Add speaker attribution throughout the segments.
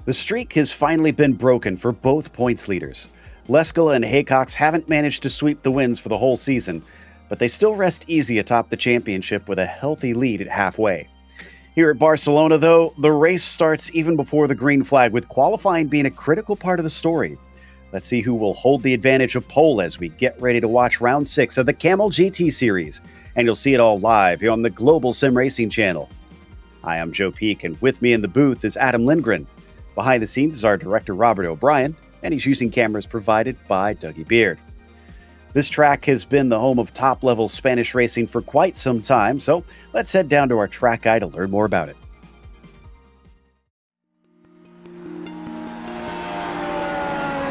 Speaker 1: The streak has finally been broken for both points leaders. Leskola and Haycox haven't managed to sweep the wins for the whole season, but they still rest easy atop the championship with a healthy lead at halfway. Here at Barcelona, though, the race starts even before the green flag, with qualifying being a critical part of the story. Let's see who will hold the advantage of pole as we get ready to watch round 6 of the Camel GT series, and you'll see it all live here on the Global SimRacing Channel. Hi, I'm Joe Peak, and with me in the booth is Adam Lindgren. Behind the scenes is our director, Robert O'Brien, and he's using cameras provided by Dougie Beard. This track has been the home of top-level Spanish racing for quite some time, so let's head down to our track guide to learn more about it.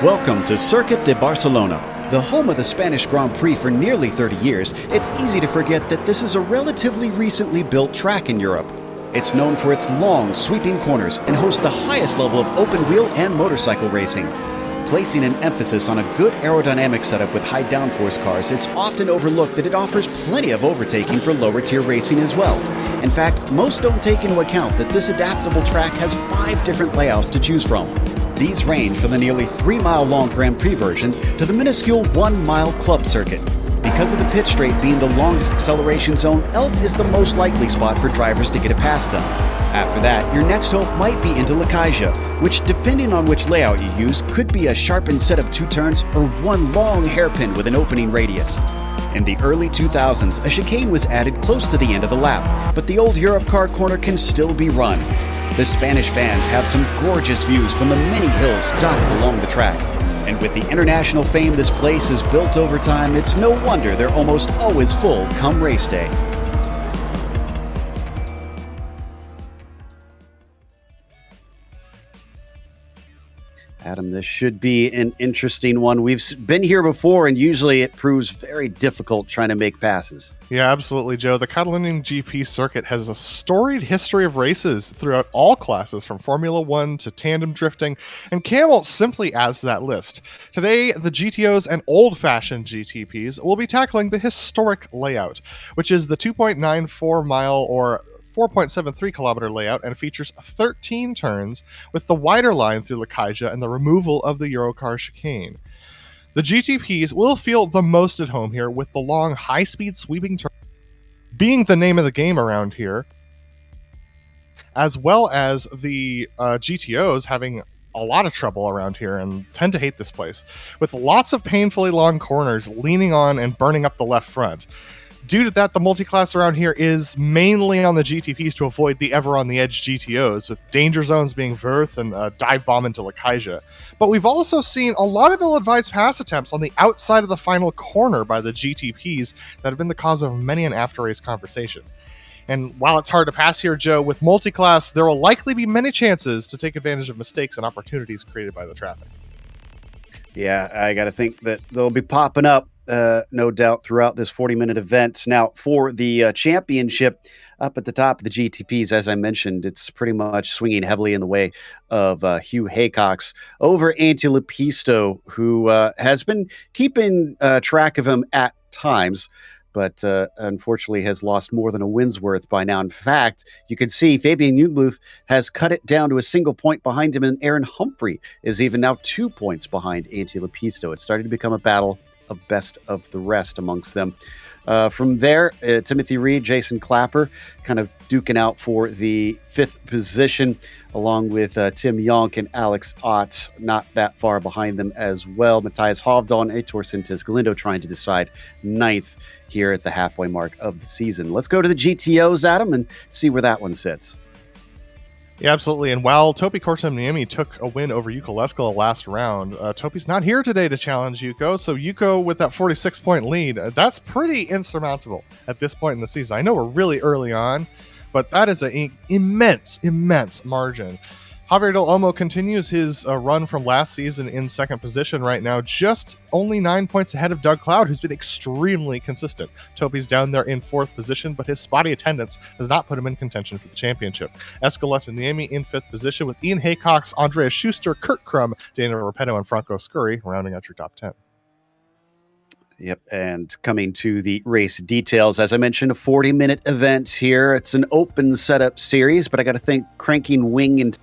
Speaker 1: Welcome to Circuit de Barcelona. The home of the Spanish Grand Prix for nearly 30 years, it's easy to forget that this is a relatively recently built track in Europe. It's known for its long, sweeping corners and hosts the highest level of open-wheel and motorcycle racing. Placing an emphasis on a good aerodynamic setup with high downforce cars, it's often overlooked that it offers plenty of overtaking for lower-tier racing as well. In fact, most don't take into account that this adaptable track has 5 different layouts to choose from. These range from the nearly 3-mile-long Grand Prix version to the minuscule 1-mile club circuit. Because of the pit straight being the longest acceleration zone, Elf is the most likely spot for drivers to get a pass done. After that, your next hope might be into Lacaja, which, depending on which layout you use, could be a sharpened set of 2 turns or one long hairpin with an opening radius. In the early 2000s, a chicane was added close to the end of the lap, but the old Europe car corner can still be run. The Spanish fans have some gorgeous views from the many hills dotted along the track. And with the international fame this place has built over time, it's no wonder they're almost always full come race day. Adam, this should be an interesting one. We've been here before, and usually it proves very difficult trying to make passes.
Speaker 2: Yeah, absolutely, Joe. The Catalonian GP circuit has a storied history of races throughout all classes, from Formula 1 to tandem drifting, and Camel simply adds to that list. Today, the GTOs and old-fashioned GTPs will be tackling the historic layout, which is the 2.94-mile or 4.73 kilometer layout, and features 13 turns with the wider line through Lacaja and the removal of the Eurocar chicane. The GTPs will feel the most at home here, with the long, high-speed sweeping turns being the name of the game around here, as well as the GTOs having a lot of trouble around here and tend to hate this place, with lots of painfully long corners leaning on and burning up the left front. Due to that, the multiclass around here is mainly on the GTPs to avoid the ever-on-the-edge GTOs, with danger zones being Verth and dive bomb into Lacaja. But we've also seen a lot of ill-advised pass attempts on the outside of the final corner by the GTPs that have been the cause of many an after-race conversation. And while it's hard to pass here, Joe, with multiclass, there will likely be many chances to take advantage of mistakes and opportunities created by the traffic.
Speaker 1: Yeah, I got to think that they'll be popping up, no doubt, throughout this 40-minute event. Now, for the championship, up at the top of the GTPs, as I mentioned, it's pretty much swinging heavily in the way of Hugh Haycox over Anti Lepisto, who has been keeping track of him at times, but unfortunately has lost more than a win's worth by now. In fact, you can see Fabian Jungluth has cut it down to a single point behind him, and Aaron Humphrey is even now 2 points behind Anti Lepisto. It's starting to become a battle of best of the rest amongst them. From there, Timothy Reed, Jason Clapper kind of duking out for the 5th position, along with Tim Yonk and Alex Ott not that far behind them as well. Matthias Hovdahl and Heitor Sintes Galindo trying to decide 9th here at the halfway mark of the season. Let's go to the GTOs, Adam, and see where that one sits.
Speaker 2: Yeah, absolutely. And while Topi Kortemniemi took a win over Yuko Leskola last round, Topi's not here today to challenge Yuko. So Yuko, with that 46-point lead, that's pretty insurmountable at this point in the season. I know we're really early on, but that is an immense margin. Javier Del Olmo continues his run from last season in 2nd position right now, just only 9 points ahead of Doug Cloud, who's been extremely consistent. Topi's down there in 4th position, but his spotty attendance does not put him in contention for the championship. Escaleta Niemi in 5th position, with Ian Haycox, Andreas Schuster, Kurt Krum, Daniel Repetto, and Franco Scurry rounding out your top 10.
Speaker 1: Yep, and coming to the race details, as I mentioned, a 40-minute event here. It's an open setup series, but I got to think cranking wing and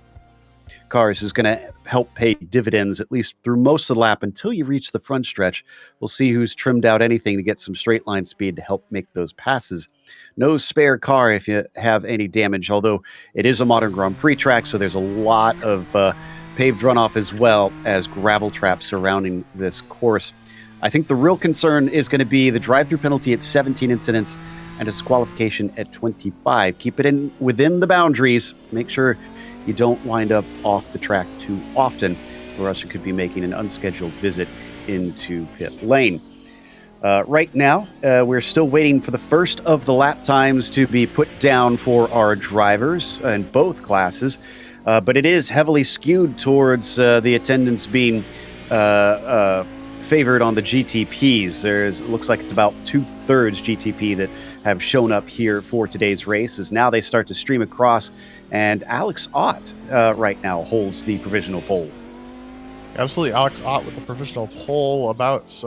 Speaker 1: cars is going to help pay dividends, at least through most of the lap until you reach the front stretch. We'll see who's trimmed out anything to get some straight line speed to help make those passes. No spare car if you have any damage, although it is a modern Grand Prix track, so there's a lot of paved runoff as well as gravel traps surrounding this course. I think the real concern is going to be the drive-through penalty at 17 incidents and a disqualification at 25. Keep it within the boundaries. Make sure you don't wind up off the track too often, or else you could be making an unscheduled visit into pit lane. Right now, we're still waiting for the first of the lap times to be put down for our drivers in both classes, but it is heavily skewed towards the attendance being favored on the GTPs. It looks like it's about 2/3 GTP that have shown up here for today's race, as now they start to stream across, and Alex Ott right now holds the provisional pole.
Speaker 2: Absolutely, Alex Ott with the provisional pole, about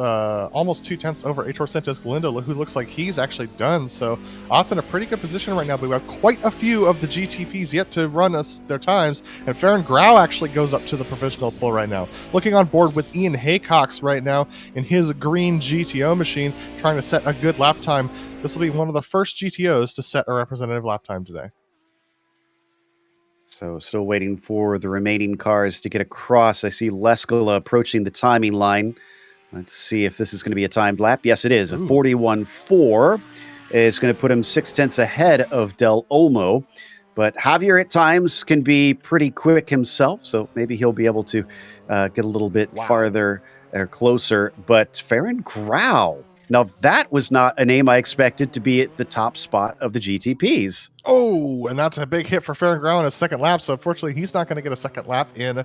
Speaker 2: almost 2/10 over Heitor Santos Galindo, who looks like he's actually done. So Ott's in a pretty good position right now, but we have quite a few of the GTPs yet to run us their times, and Farron Grau actually goes up to the provisional pole right now. Looking on board with Ian Haycox right now in his green GTO machine, trying to set a good lap time. This will be one of the first GTOs to set a representative lap time today.
Speaker 1: So still waiting for the remaining cars to get across. I see Leskola approaching the timing line. Let's see if this is going to be a timed lap. Yes, it is. A 41.4 is going to put him 0.6 ahead of Del Olmo. But Javier at times can be pretty quick himself, so maybe he'll be able to get a little bit farther or closer. But Farron Grau, now that was not a name I expected to be at the top spot of the GTPs.
Speaker 2: Oh, and that's a big hit for Farron Grau in his second lap, so unfortunately he's not going to get a second lap in.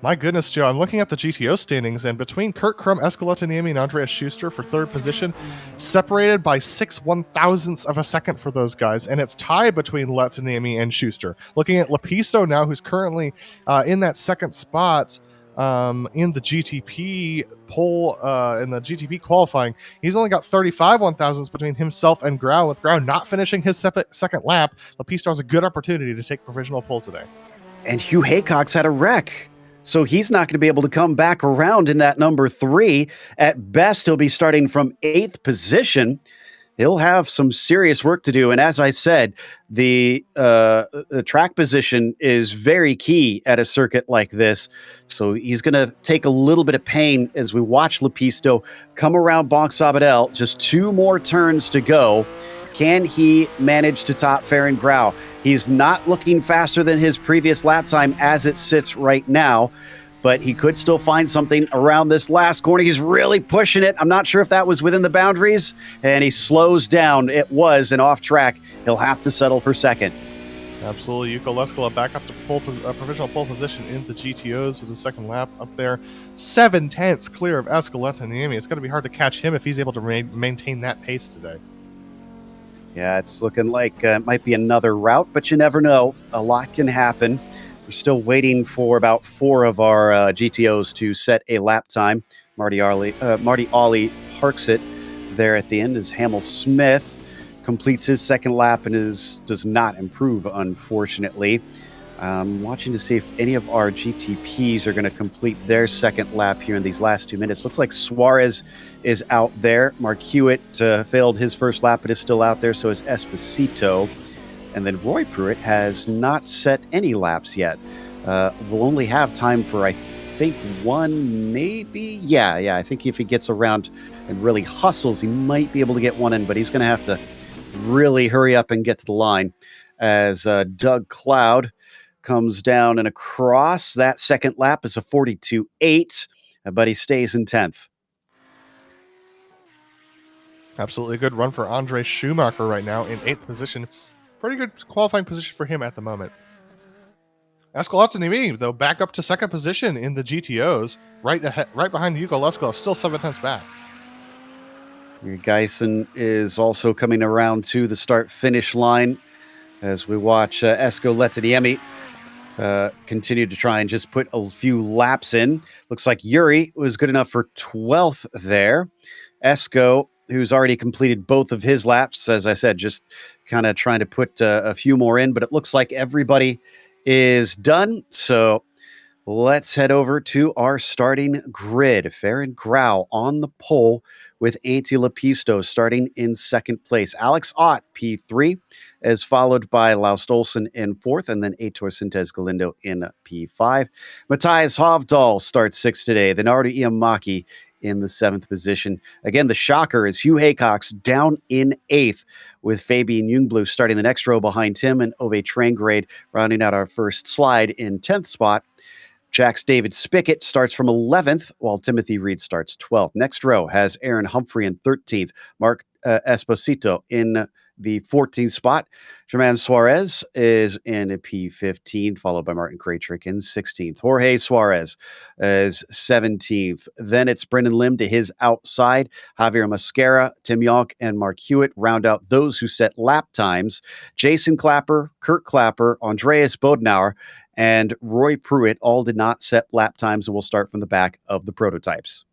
Speaker 2: My goodness, Joe, I'm looking at the GTO standings, and between Kurt Krum, Escalante-Niemi, and Andreas Schuster for third position, separated by 6/1000ths of a second for those guys, and it's tied between Letaniemi and Schuster. Looking at Lapisto now, who's currently in that second spot in the GTP poll, in the GTP qualifying. He's only got 35/1000ths between himself and Grau, with Grau not finishing his second lap. Lapisto has a good opportunity to take provisional pole today.
Speaker 1: And Hugh Haycox had a wreck, so he's not going to be able to come back around in that number 3. At best, he'll be starting from 8th position. He'll have some serious work to do. And as I said, the track position is very key at a circuit like this. So he's going to take a little bit of pain as we watch Lapisto come around Bonk Sabadell. Just 2 more turns to go. Can he manage to top Farron Grau? He's not looking faster than his previous lap time as it sits right now, but he could still find something around this last corner. He's really pushing it. I'm not sure if that was within the boundaries, and he slows down. It was an off track. He'll have to settle for second.
Speaker 2: Absolutely. Yuko Leskola back up to provisional pole position in the GTOs with the second lap up there. 7/10 clear of Escalante-Niemi. It's going to be hard to catch him if he's able to maintain that pace today.
Speaker 1: Yeah, it's looking like it might be another route, but you never know. A lot can happen. We're still waiting for about 4 of our GTOs to set a lap time. Marty Ollie parks it there at the end as Hamill Smith completes his second lap and does not improve, unfortunately. Watching to see if any of our GTPs are going to complete their second lap here in these last 2 minutes. Looks like Suarez is out there. Mark Hewitt failed his first lap, but is still out there. So is Esposito. And then Roy Pruitt has not set any laps yet. We'll only have time for, I think, 1, maybe. Yeah. I think if he gets around and really hustles, he might be able to get 1 in, but he's going to have to really hurry up and get to the line as Doug Cloud comes down and across. That second lap is a 42.8, but he stays in 10th.
Speaker 2: Absolutely good run for Andre Schumacher right now in 8th position. Pretty good qualifying position for him at the moment. Escalante-Niemi, though, back up to second position in the GTOs, right behind Yuko Leskola, still 7/10 back.
Speaker 1: Geisen is also coming around to the start-finish line as we watch Escalante-Niemi continue to try and just put a few laps in. Looks like Yuri was good enough for 12th there. Esco, who's already completed both of his laps, as I said, just kind of trying to put a few more in, but it looks like everybody is done. So Let's head over to our starting grid. Farron Grau on the pole with Antti Lepisto starting in second place. Alex Ott, P3, is followed by Laust Olsen in fourth, and then Heitor Sintes Galindo in P5. Matthias Hovdal starts sixth today. Then Artu Iamaki in the seventh position. Again, the shocker is Hugh Haycox down in eighth, with Fabian Ljungblad starting the next row behind him, and Ove Trangrade rounding out our first slide in 10th spot. Jack's David Spickett starts from 11th, while Timothy Reed starts 12th. Next row has Aaron Humphrey in 13th, Mark Esposito in the 14th spot. German Suarez is in P15, followed by Martin Krajcik in 16th. Jorge Suarez is 17th. Then it's Brendan Lim to his outside. Javier Mascara, Tim Yonk, and Mark Hewitt round out those who set lap times. Jason Clapper, Kurt Clapper, Andreas Bodenauer, and Roy Pruitt all did not set lap times, and we'll start from the back of the prototypes.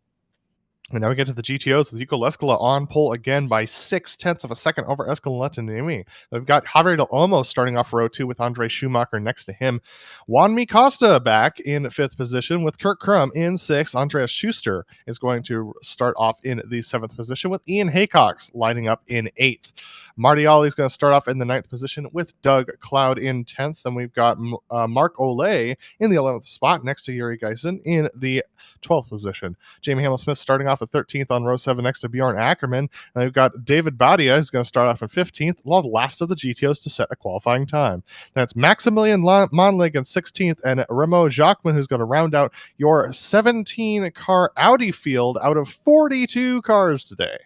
Speaker 2: And now we get to the GTOs with Yuko Leskola on pole again by 0.6 of a second over Escalante. We've got Javier Del Olmo starting off row 2 with Andre Schumacher next to him. Juanmi Costa back in 5th position with Kurt Crum in 6th. Andreas Schuster is going to start off in the 7th position with Ian Haycox lining up in 8th. Marty Ollie is going to start off in the 9th position with Doug Cloud in 10th. And we've got Mark Olay in the 11th spot next to Yuri Geisen in the 12th position. Jamie Hamill-Smith starting off at 13th on row 7 next to Bjorn Ackerman. And we've got David Badia who's going to start off in 15th, the last of the GTOs to set a qualifying time. That's Maximilian Monlig in 16th, and Remo Jacquemin, who's going to round out your 17-car Audi field out of 42 cars today.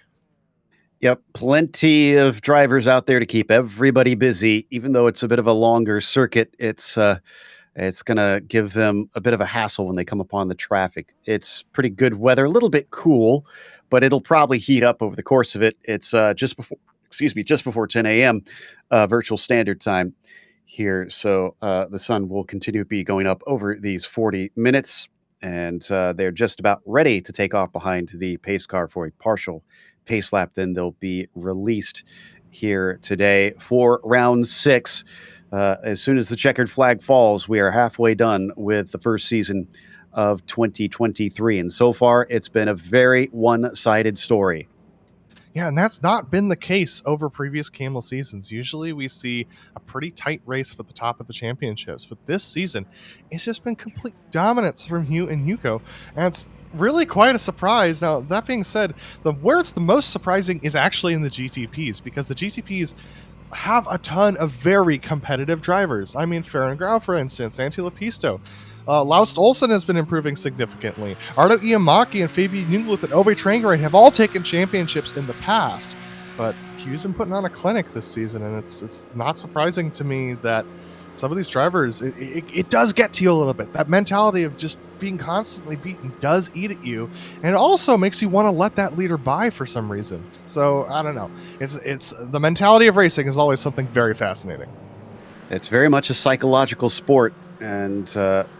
Speaker 1: Yep, plenty of drivers out there to keep everybody busy. Even though it's a bit of a longer circuit, it's going to give them a bit of a hassle when they come upon the traffic. It's pretty good weather, a little bit cool, but it'll probably heat up over the course of it. It's just before 10 a.m. Virtual Standard Time here. So the sun will continue to be going up over these 40 minutes, and they're just about ready to take off behind the pace car for a partial pace lap. Then they'll be released here today for round 6. As soon as the checkered flag falls, we are halfway done with the first season of 2023. And so far, it's been a very one-sided story.
Speaker 2: Yeah, and that's not been the case over previous Camel seasons. Usually we see a pretty tight race for the top of the championships, but this season, it's just been complete dominance from Hugh and Yuko, and it's really quite a surprise. Now, that being said, where it's the most surprising is actually in the GTPs, because the GTPs have a ton of very competitive drivers. I mean, Farron Grau, for instance, Antti Lepisto. Laust Olsen has been improving significantly. Artu Iamaki and Fabian Ljungblad and Ove Trangrade have all taken championships in the past, but Hugh's been putting on a clinic this season, and it's not surprising to me that some of these drivers, it does get to you a little bit. That mentality of just being constantly beaten does eat at you, and it also makes you want to let that leader by for some reason. So I don't know. It's the mentality of racing is always something very fascinating.
Speaker 1: It's very much a psychological sport, and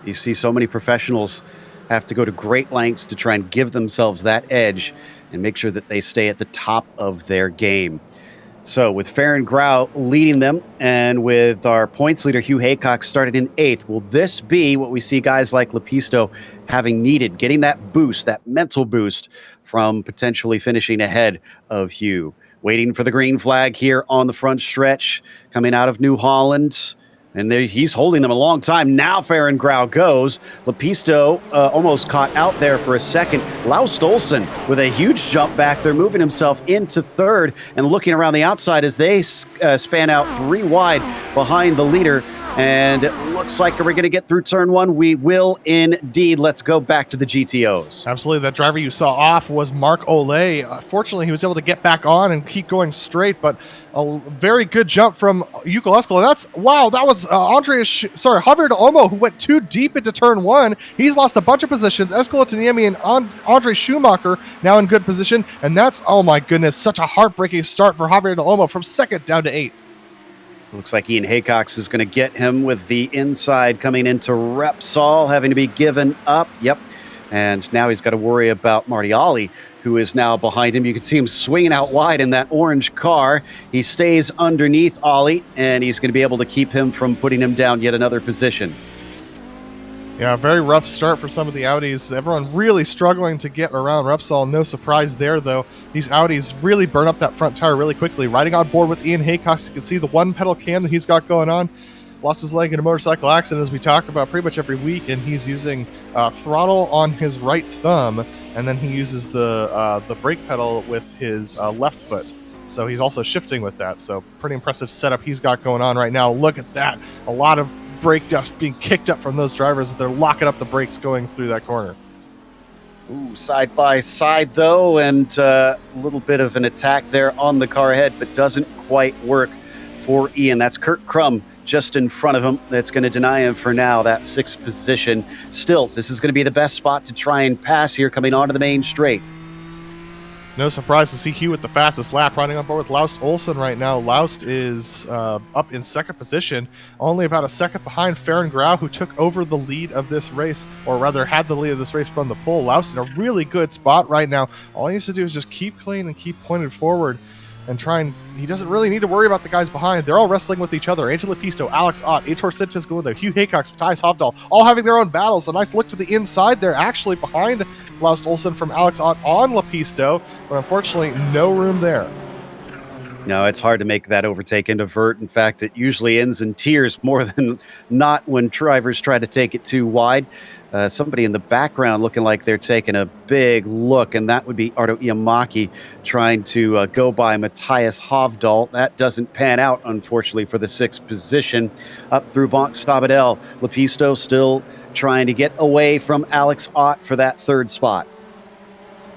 Speaker 1: you see so many professionals have to go to great lengths to try and give themselves that edge and make sure that they stay at the top of their game. So with Farron Grau leading them, and with our points leader Hugh Haycox started in 8th, will this be what we see guys like Lepisto having needed, getting that boost, that mental boost from potentially finishing ahead of Hugh? Waiting for the green flag here on the front stretch, coming out of New Holland. And he's holding them a long time. Now Farron Grau goes. Lepisto almost caught out there for a second. Laust Olsen with a huge jump back there, moving himself into 3rd and looking around the outside as they span out 3 wide behind the leader. And it looks like we're going to get through turn 1. We will indeed. Let's go back to the GTOs.
Speaker 2: Absolutely. That driver you saw off was Mark Olay. Fortunately, he was able to get back on and keep going straight, but a very good jump from Yuko Leskola. That was Javier Del Olmo, who went too deep into turn 1. He's lost a bunch of positions. Escalante and Andre Schumacher now in good position, and that's, oh my goodness, such a heartbreaking start for Javier Del Olmo from 2nd down to 8th.
Speaker 1: Looks like Ian Haycox is going to get him with the inside coming into Repsol, having to be given up. Yep. And now he's got to worry about Marty Ollie, who is now behind him. You can see him swinging out wide in that orange car. He stays underneath Ollie, and he's going to be able to keep him from putting him down yet another position.
Speaker 2: Yeah, very rough start for some of the Audis. Everyone really struggling to get around Repsol. No surprise there, though. These Audis really burn up that front tire really quickly. Riding on board with Ian Haycox, you can see the one pedal cam that he's got going on. Lost his leg in a motorcycle accident, as we talk about pretty much every week, and he's using throttle on his right thumb, and then he uses the brake pedal with his left foot. So he's also shifting with that. So pretty impressive setup he's got going on right now. Look at that. A lot of brake dust being kicked up from those drivers as they're locking up the brakes going through that corner.
Speaker 1: Ooh, side by side, though, and a little bit of an attack there on the car ahead, but doesn't quite work for Ian. That's Kurt Crum just in front of him. That's going to deny him for now that sixth position. Still, this is going to be the best spot to try and pass here coming onto the main straight.
Speaker 2: No surprise to see Hugh with the fastest lap, riding on board with Laust Olsen right now. Laust is up in second position, only about a second behind Farron Grau, who took over the lead of this race, or rather had the lead of this race from the pole. Laust in a really good spot right now. All he needs to do is just keep clean and keep pointed forward and he doesn't really need to worry about the guys behind. They're all wrestling with each other. Angela Pisto, Alex Ott, Aitor Sintes Galindo, Hugh Haycox, Matthias Hovdahl, all having their own battles. A nice look to the inside there, actually behind Laust Olsen from Alex Ott on Lapisto, but unfortunately no room there.
Speaker 1: No, it's hard to make that overtake into vert. In fact, it usually ends in tears more than not when drivers try to take it too wide. Somebody in the background looking like they're taking a big look, and that would be Arto Iamaki trying to go by Matthias Hovdahl. That doesn't pan out, unfortunately, for the sixth position. Up through Bonk Sabadell. Lapisto still trying to get away from Alex Ott for that third spot.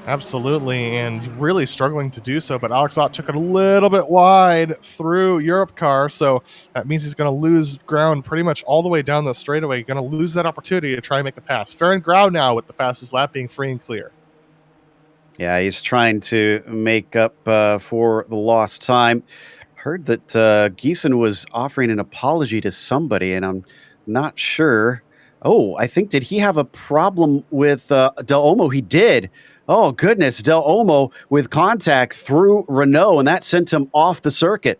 Speaker 2: Absolutely, and really struggling to do so, but Alex Ott took it a little bit wide through Europe car, so that means he's going to lose ground pretty much all the way down the straightaway. Going to lose that opportunity to try and make a pass. Farron Grau now with the fastest lap being free and clear.
Speaker 1: Yeah, he's trying to make up for the lost time. Heard that Giesen was offering an apology to somebody, and I'm not sure. Oh, I think, did he have a problem with Del Olmo? He did. Oh, goodness, Del Olmo with contact through Renault, and that sent him off the circuit.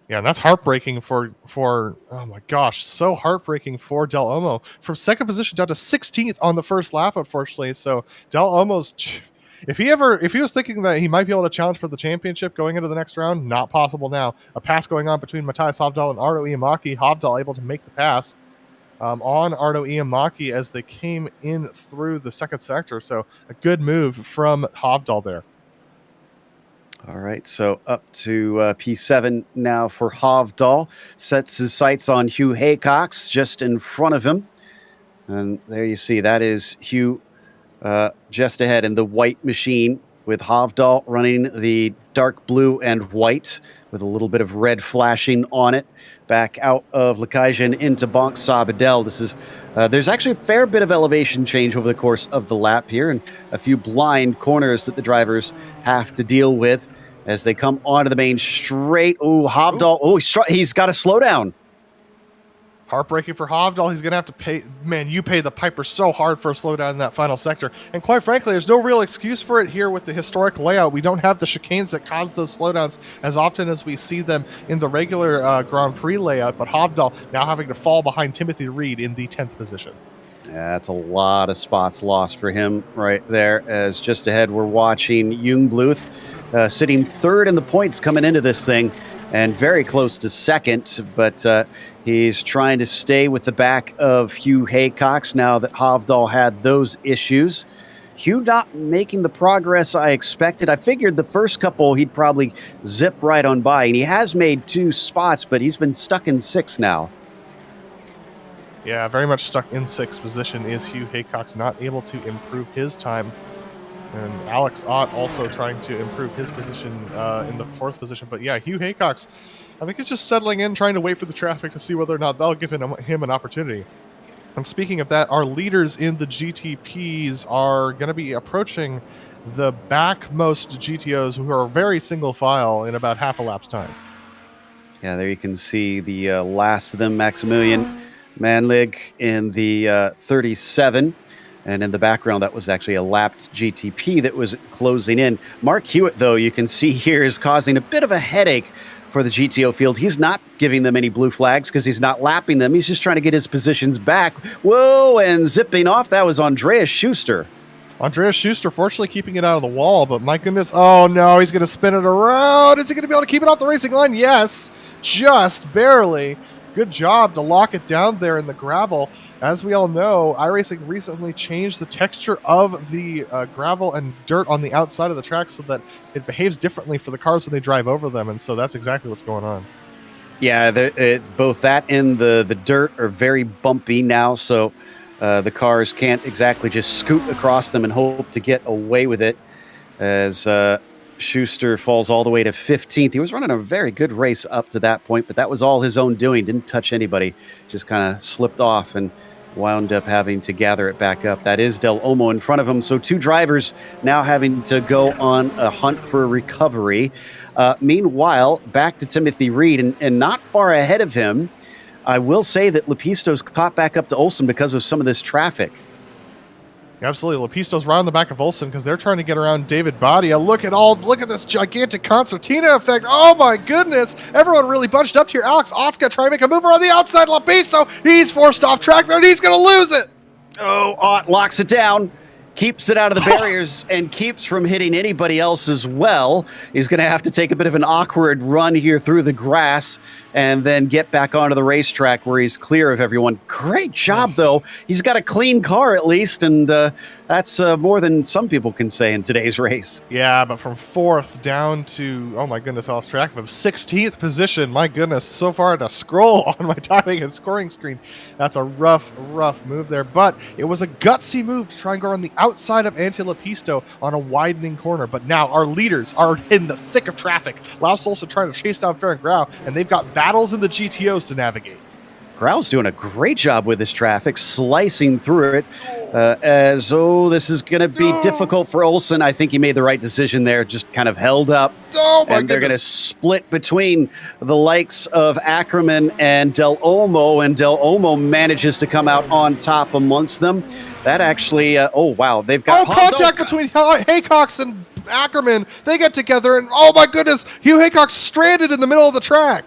Speaker 2: Yeah, and that's heartbreaking for oh my gosh, so heartbreaking for Del Olmo. From second position down to 16th on the first lap, unfortunately. So Del Olmo's, if he was thinking that he might be able to challenge for the championship going into the next round, not possible now. A pass going on between Matthias Hovdahl and Arto Iamaki. Hovdahl able to make the pass on Arto Iamaki as they came in through the second sector. So a good move from Hovdahl there.
Speaker 1: All right, so up to P7 now for Hovdahl. Sets his sights on Hugh Haycox just in front of him. And there you see, that is Hugh just ahead in the white machine, with Hovdahl running the dark blue and white with a little bit of red flashing on it. Back out of Lekajan into Bonk Sabadell. This is there's actually a fair bit of elevation change over the course of the lap here, and a few blind corners that the drivers have to deal with as they come onto the main straight. Oh, Hovdahl! Oh, he's got to slow down.
Speaker 2: Heartbreaking for Hovdahl. He's going to have to pay. Man, you pay the piper so hard for a slowdown in that final sector. And quite frankly, there's no real excuse for it here with the historic layout. We don't have the chicanes that cause those slowdowns as often as we see them in the regular Grand Prix layout. But Hovdahl now having to fall behind Timothy Reed in the 10th position.
Speaker 1: Yeah, that's a lot of spots lost for him right there. As just ahead, we're watching Jungbluth sitting third in the points coming into this thing, and very close to second, but he's trying to stay with the back of Hugh Haycox now that Hovdahl had those issues. Hugh not making the progress I expected. I figured the first couple he'd probably zip right on by, and he has made 2 spots, but he's been stuck in 6 now.
Speaker 2: Yeah, very much stuck in 6th position is Hugh Haycox, not able to improve his time. And Alex Ott also trying to improve his position in the 4th position. But yeah, Hugh Haycox, I think he's just settling in, trying to wait for the traffic to see whether or not they'll give him an opportunity. And speaking of that, our leaders in the GTPs are going to be approaching the backmost GTOs, who are very single file, in about half a lap's time.
Speaker 1: Yeah, there you can see the last of them, Maximilian Manlig in the 37. And in the background, that was actually a lapped GTP that was closing in. Mark Hewitt, though, you can see here, is causing a bit of a headache for the GTO field. He's not giving them any blue flags because he's not lapping them. He's just trying to get his positions back. Whoa, and zipping off, that was Andreas Schuster.
Speaker 2: Andreas Schuster fortunately keeping it out of the wall, but my goodness, oh no, he's going to spin it around. Is he going to be able to keep it off the racing line? Yes, just barely. Good job to lock it down there in the gravel. As we all know, iRacing recently changed the texture of the gravel and dirt on the outside of the track so that it behaves differently for the cars when they drive over them, and so that's exactly what's going on.
Speaker 1: Yeah, both that and the dirt are very bumpy now, so the cars can't exactly just scoot across them and hope to get away with it, as Schuster falls all the way to 15th. He was running a very good race up to that point, but that was all his own doing. Didn't touch anybody. Just kind of slipped off and wound up having to gather it back up. That is Del Olmo in front of him. So two drivers now having to go on a hunt for recovery. Meanwhile, back to Timothy Reed, and not far ahead of him, I will say that Lepisto's caught back up to Olsen because of some of this traffic.
Speaker 2: Absolutely. Lepisto's right on the back of Olsen because they're trying to get around David Badia. Look at this gigantic concertina effect. Oh my goodness. Everyone really bunched up here. Alex Ott's going to try and make a move around the outside. Lepisto, he's forced off track there and he's going to lose it.
Speaker 1: Oh, Ott locks it down, keeps it out of the barriers, and keeps from hitting anybody else as well. He's going to have to take a bit of an awkward run here through the grass and then get back onto the racetrack where he's clear of everyone. Great job, though. He's got a clean car at least, and that's more than some people can say in today's race.
Speaker 2: Yeah, but from 4th down to, oh my goodness, I lost track of him, 16th position. My goodness, so far to scroll on my timing and scoring screen. That's a rough move there, but it was a gutsy move to try and go on the outside of Antti Lepisto on a widening corner. But now our leaders are in the thick of traffic. Laus Olsen trying to chase down Farron Grau, and they've got battles in the GTOs to navigate.
Speaker 1: Grau's doing a great job with this traffic, slicing through it. This is going to be difficult for Olsen. I think he made the right decision there, just kind of held up.
Speaker 2: Oh my
Speaker 1: and they're going to split between the likes of Ackerman and Del Olmo, and Del Olmo manages to come out on top amongst them. That actually, they've got
Speaker 2: contact between Haycox and Ackerman. They get together, and oh my goodness, Hugh Haycox stranded in the middle of the track.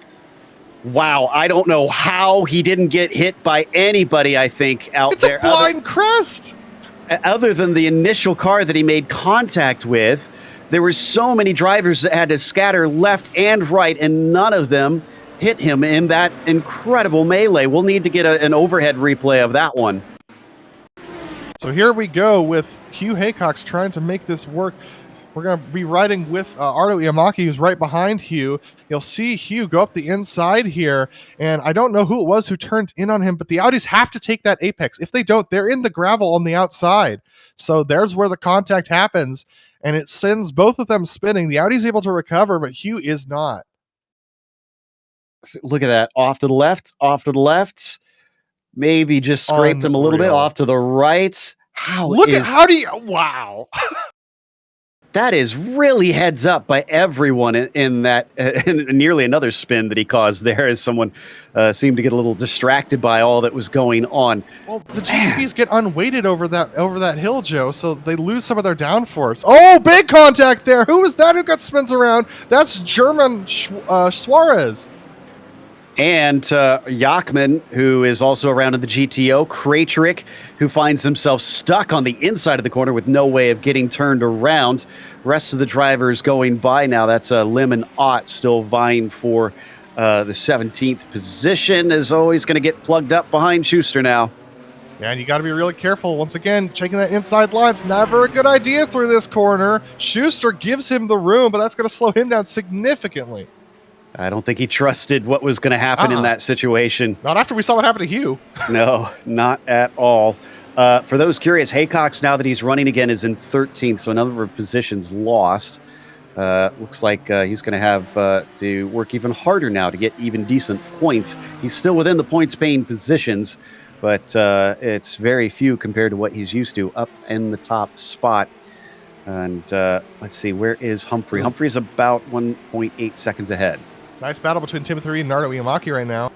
Speaker 1: Wow, I don't know how he didn't get hit by anybody, I think, out there.
Speaker 2: It's a blind crest.
Speaker 1: Other than the initial car that he made contact with, there were so many drivers that had to scatter left and right, and none of them hit him in that incredible melee. We'll need to get an overhead replay of that one.
Speaker 2: So here we go with Hugh Haycox trying to make this work. We're going to be riding with Ardo Iamaki, who's right behind Hugh. You'll see Hugh go up the inside here, and I don't know who it was who turned in on him, but the Audis have to take that apex. If they don't, they're in the gravel on the outside. So there's where the contact happens, and it sends both of them spinning. The Audi's able to recover, but Hugh is not.
Speaker 1: Look at that. Off to the left. Maybe just scraped him a little bit. Off to the right.
Speaker 2: Wow.
Speaker 1: That is really heads up by everyone in that, in nearly another spin that he caused there, as someone seemed to get a little distracted by all that was going on.
Speaker 2: Well, the GTPs get unweighted over that hill, Joe, so they lose some of their downforce. Oh, big contact there. Who was that who got spins around? That's German Suarez.
Speaker 1: And Jachmann, who is also around in the GTO, Krejcik, who finds himself stuck on the inside of the corner with no way of getting turned around. Rest of the drivers going by now. That's Lim and Ott still vying for the 17th position. Is always going to get plugged up behind Schuster now.
Speaker 2: Yeah, and you got to be really careful. Once again, checking that inside line. It's never a good idea through this corner. Schuster gives him the room, but that's going to slow him down significantly.
Speaker 1: I don't think he trusted what was going to happen in that situation.
Speaker 2: Not after we saw what happened to Hugh.
Speaker 1: No, not at all. For those curious, Haycox, now that he's running again, is in 13th, so a number of positions lost. Looks like he's going to have to work even harder now to get even decent points. He's still within the points-paying positions, but it's very few compared to what he's used to up in the top spot. And let's see, where is Humphrey? Humphrey's about 1.8 seconds ahead.
Speaker 2: Nice battle between Timothy Reed and Ardo Iamaki right now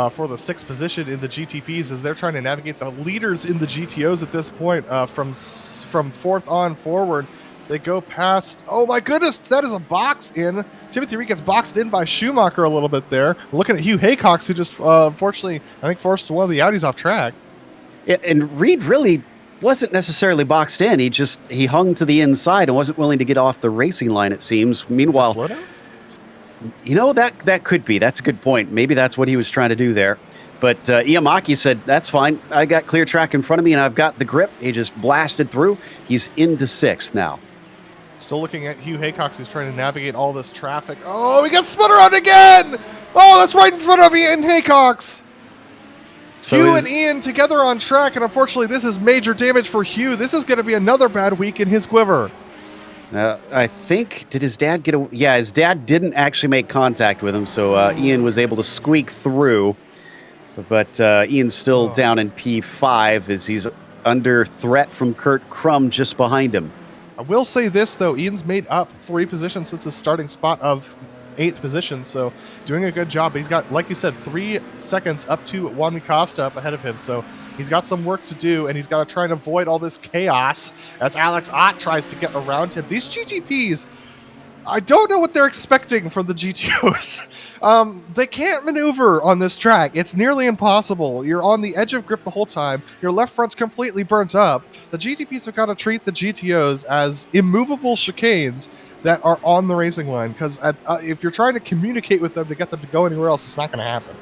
Speaker 2: for the 6th position in the GTPs as they're trying to navigate the leaders in the GTOs at this point. From 4th on forward, they go past, oh my goodness, that is a box in Timothy Reed gets boxed in by Schumacher a little bit there. Looking at Hugh Haycox, who just unfortunately, I think, forced one of the Audis off track.
Speaker 1: Yeah, and Reed really wasn't necessarily boxed in. He hung to the inside and wasn't willing to get off the racing line, it seems. Meanwhile,
Speaker 2: Slow down?
Speaker 1: you know, that could be. That's a good point. Maybe that's what he was trying to do there. But Iamaki said, that's fine. I got clear track in front of me, and I've got the grip. He just blasted through. He's into 6th now.
Speaker 2: Still looking at Hugh Haycox, who's trying to navigate all this traffic. Oh, he got spun around again! Oh, that's right in front of Ian Haycox! So Hugh and Ian together on track, and unfortunately this is major damage for Hugh. This is going to be another bad week in his quiver.
Speaker 1: I think, did his dad get a... Yeah, his dad didn't actually make contact with him, so Ian was able to squeak through. But Ian's still down in P5 as he's under threat from Kurt Crum just behind him.
Speaker 2: I will say this, though. Ian's made up 3 positions since his starting spot of 8th position, so doing a good job. He's got, like you said, 3 seconds up to Juan Costa up ahead of him, so he's got some work to do, and he's got to try and avoid all this chaos as Alex Ott tries to get around him. These GTPs, I don't know what they're expecting from the GTOs. They can't maneuver on this track. It's nearly impossible. You're on the edge of grip the whole time. Your left front's completely burnt up. The GTPs have got to treat the GTOs as immovable chicanes that are on the racing line, because if you're trying to communicate with them to get them to go anywhere else, it's not going to happen.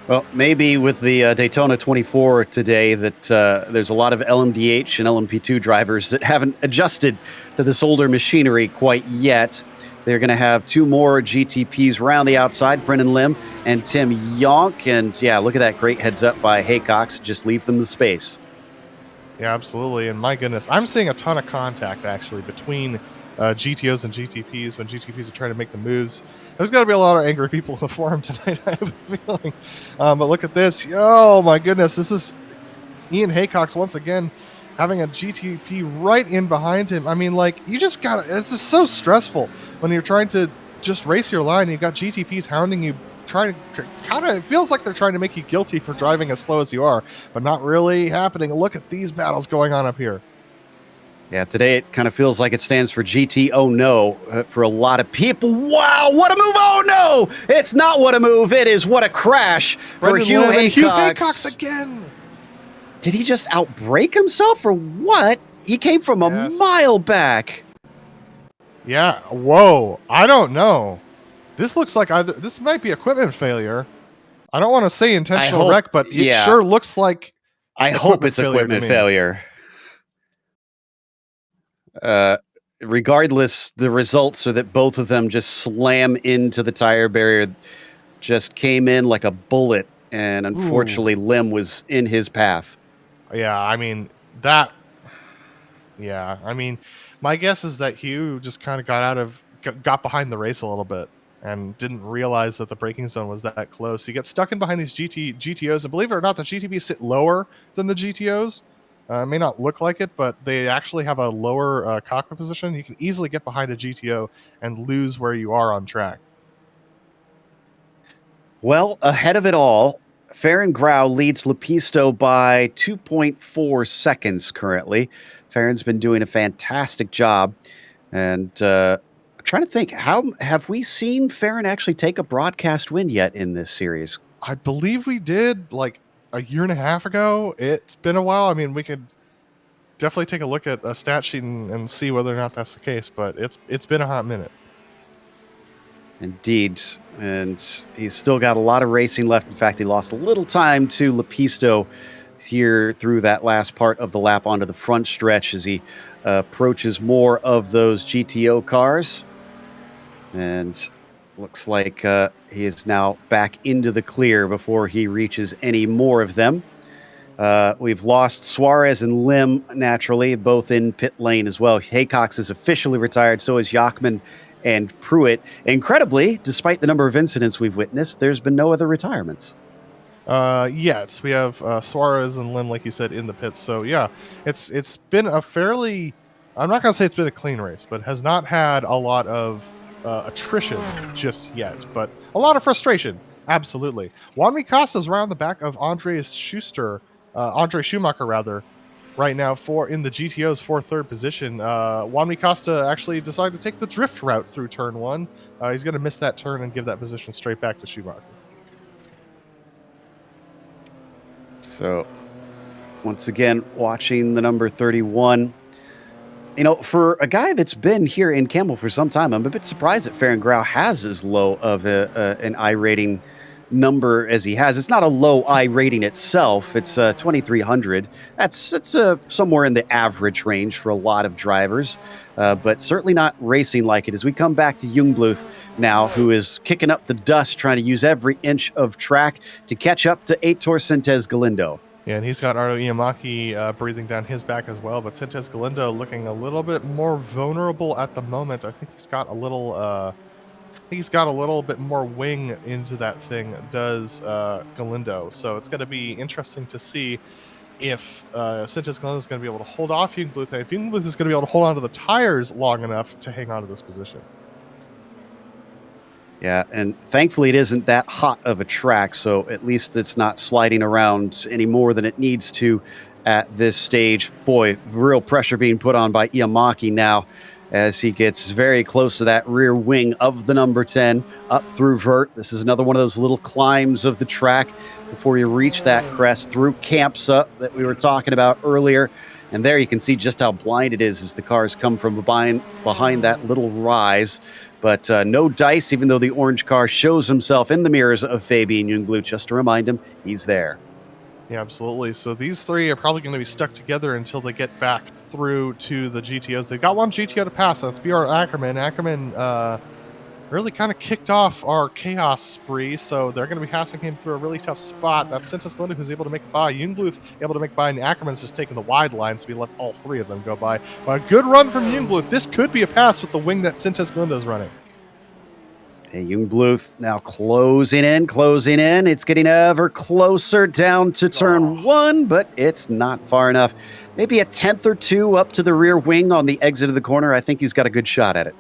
Speaker 1: Well, maybe with the Daytona 24 today that there's a lot of LMDH and LMP2 drivers that haven't adjusted to this older machinery quite yet. They're going to have 2 more GTPs around the outside, Brennan Lim and Tim Yonk. And yeah, look at that great heads up by Haycox. Just leave them the space.
Speaker 2: Yeah, absolutely. And my goodness, I'm seeing a ton of contact actually between GTOs and GTPs when GTPs are trying to make the moves. There's got to be a lot of angry people in the forum tonight, I have a feeling. But look at this. Oh, my goodness. This is Ian Haycox once again having a GTP right in behind him. I mean, like, you just got to... It's just so stressful when you're trying to just race your line and you've got GTPs hounding you, trying to... Kind of... It feels like they're trying to make you guilty for driving as slow as you are, but not really happening. Look at these battles going on up here.
Speaker 1: Yeah, today it kind of feels like it stands for GT Oh No for a lot of people. Wow, what a move! Oh no! It's not what a move, it is what a crash for Hugh Haycox.
Speaker 2: Hugh Haycox again!
Speaker 1: Did he just outbrake himself or what? He came from a mile back.
Speaker 2: Yeah, whoa, I don't know. This looks like either... This might be equipment failure. I don't want to say intentional wreck, but it sure looks like...
Speaker 1: I hope it's equipment failure. Regardless, the results are that both of them just slam into the tire barrier, just came in like a bullet, and unfortunately Lim was in his path.
Speaker 2: Yeah, I mean, that... Yeah, I mean, my guess is that Hugh just kind of got behind the race a little bit and didn't realize that the braking zone was that close. He gets stuck in behind these GTOs, and believe it or not, the GTPs sit lower than the GTOs. It may not look like it, but they actually have a lower cockpit position. You can easily get behind a GTO and lose where you are on track.
Speaker 1: Well, ahead of it all, Farron Grau leads Lepisto by 2.4 seconds currently. Farron's been doing a fantastic job. And I'm trying to think, how have we seen Farron actually take a broadcast win yet in this series?
Speaker 2: I believe we did, like, a year and a half ago. It's been a while. I mean, we could definitely take a look at a stat sheet and see whether or not that's the case, but it's been a hot minute.
Speaker 1: Indeed. And he's still got a lot of racing left. In fact, he lost a little time to Lepisto here through that last part of the lap onto the front stretch as he approaches more of those GTO cars. And looks like he is now back into the clear before he reaches any more of them. We've lost Suarez and Lim, naturally, both in pit lane as well. Haycox is officially retired, so is Yachman and Pruitt. Incredibly, despite the number of incidents we've witnessed, there's been no other retirements.
Speaker 2: Yes, we have Suarez and Lim, like you said, in the pits. So, yeah, it's been a fairly... I'm not going to say it's been a clean race, but has not had a lot of attrition just yet, but a lot of frustration. Absolutely. Juan Costa's around the back of Andre Schumacher, right now in the GTOs for third position. Juan Costa actually decided to take the drift route through turn 1. He's going to miss that turn and give that position straight back to Schumacher.
Speaker 1: So, once again, watching the number 31. You know, for a guy that's been here in Camel for some time, I'm a bit surprised that Farron Grau has as low of an I rating number as he has. It's not a low I rating itself. It's 2,300. That's somewhere in the average range for a lot of drivers, but certainly not racing like it. As we come back to Jungbluth now, who is kicking up the dust, trying to use every inch of track to catch up to Heitor Sintez Galindo.
Speaker 2: Yeah, and he's got Ardo Iamaki breathing down his back as well, but Sintez Galindo looking a little bit more vulnerable at the moment. I think he's got a little bit more wing into that thing, does Galindo. So it's going to be interesting to see if Sintez Galindo is going to be able to hold off Jungbluth, and if Jungbluth is going to be able to hold on to the tires long enough to hang on to this position.
Speaker 1: Yeah, and thankfully it isn't that hot of a track, so at least it's not sliding around any more than it needs to at this stage. Boy, real pressure being put on by Iamaki now as he gets very close to that rear wing of the number 10 up through vert. This is another one of those little climbs of the track before you reach that crest through Campsa that we were talking about earlier. And there you can see just how blind it is as the cars come from behind that little rise. But no dice, even though the orange car shows himself in the mirrors of Fabian Jungbluth, just to remind him he's there.
Speaker 2: Yeah, absolutely. So these three are probably going to be stuck together until they get back through to the GTOs. They've got one GTO to pass. That's BR Ackerman. Ackerman really kind of kicked off our chaos spree, so they're going to be passing him through a really tough spot. That's Sintez Galindo who's able to make a by. Jungbluth able to make by, and Ackerman's just taking the wide line, so he lets all three of them go by. But a good run from Jungbluth. This could be a pass with the wing that Sintez Galindo is running.
Speaker 1: Hey, Jungbluth now closing in. It's getting ever closer down to turn 1, but it's not far enough. Maybe a tenth or two up to the rear wing on the exit of the corner. I think he's got a good shot at it.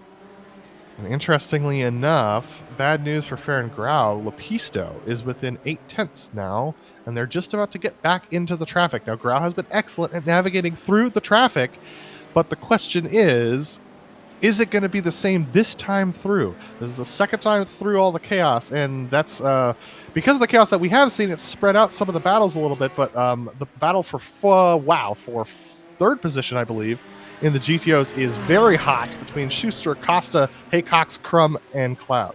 Speaker 2: And interestingly enough, bad news for Farron Grau. Lepisto is within 8/10 now, and they're just about to get back into the traffic. Now, Grau has been excellent at navigating through the traffic, but the question is it going to be the same this time through? This is the second time through all the chaos, and that's because of the chaos that we have seen. It's spread out some of the battles a little bit, but the battle for third position, I believe, in the GTOs is very hot between Schuster, Costa, Haycox, Crum, and Cloud.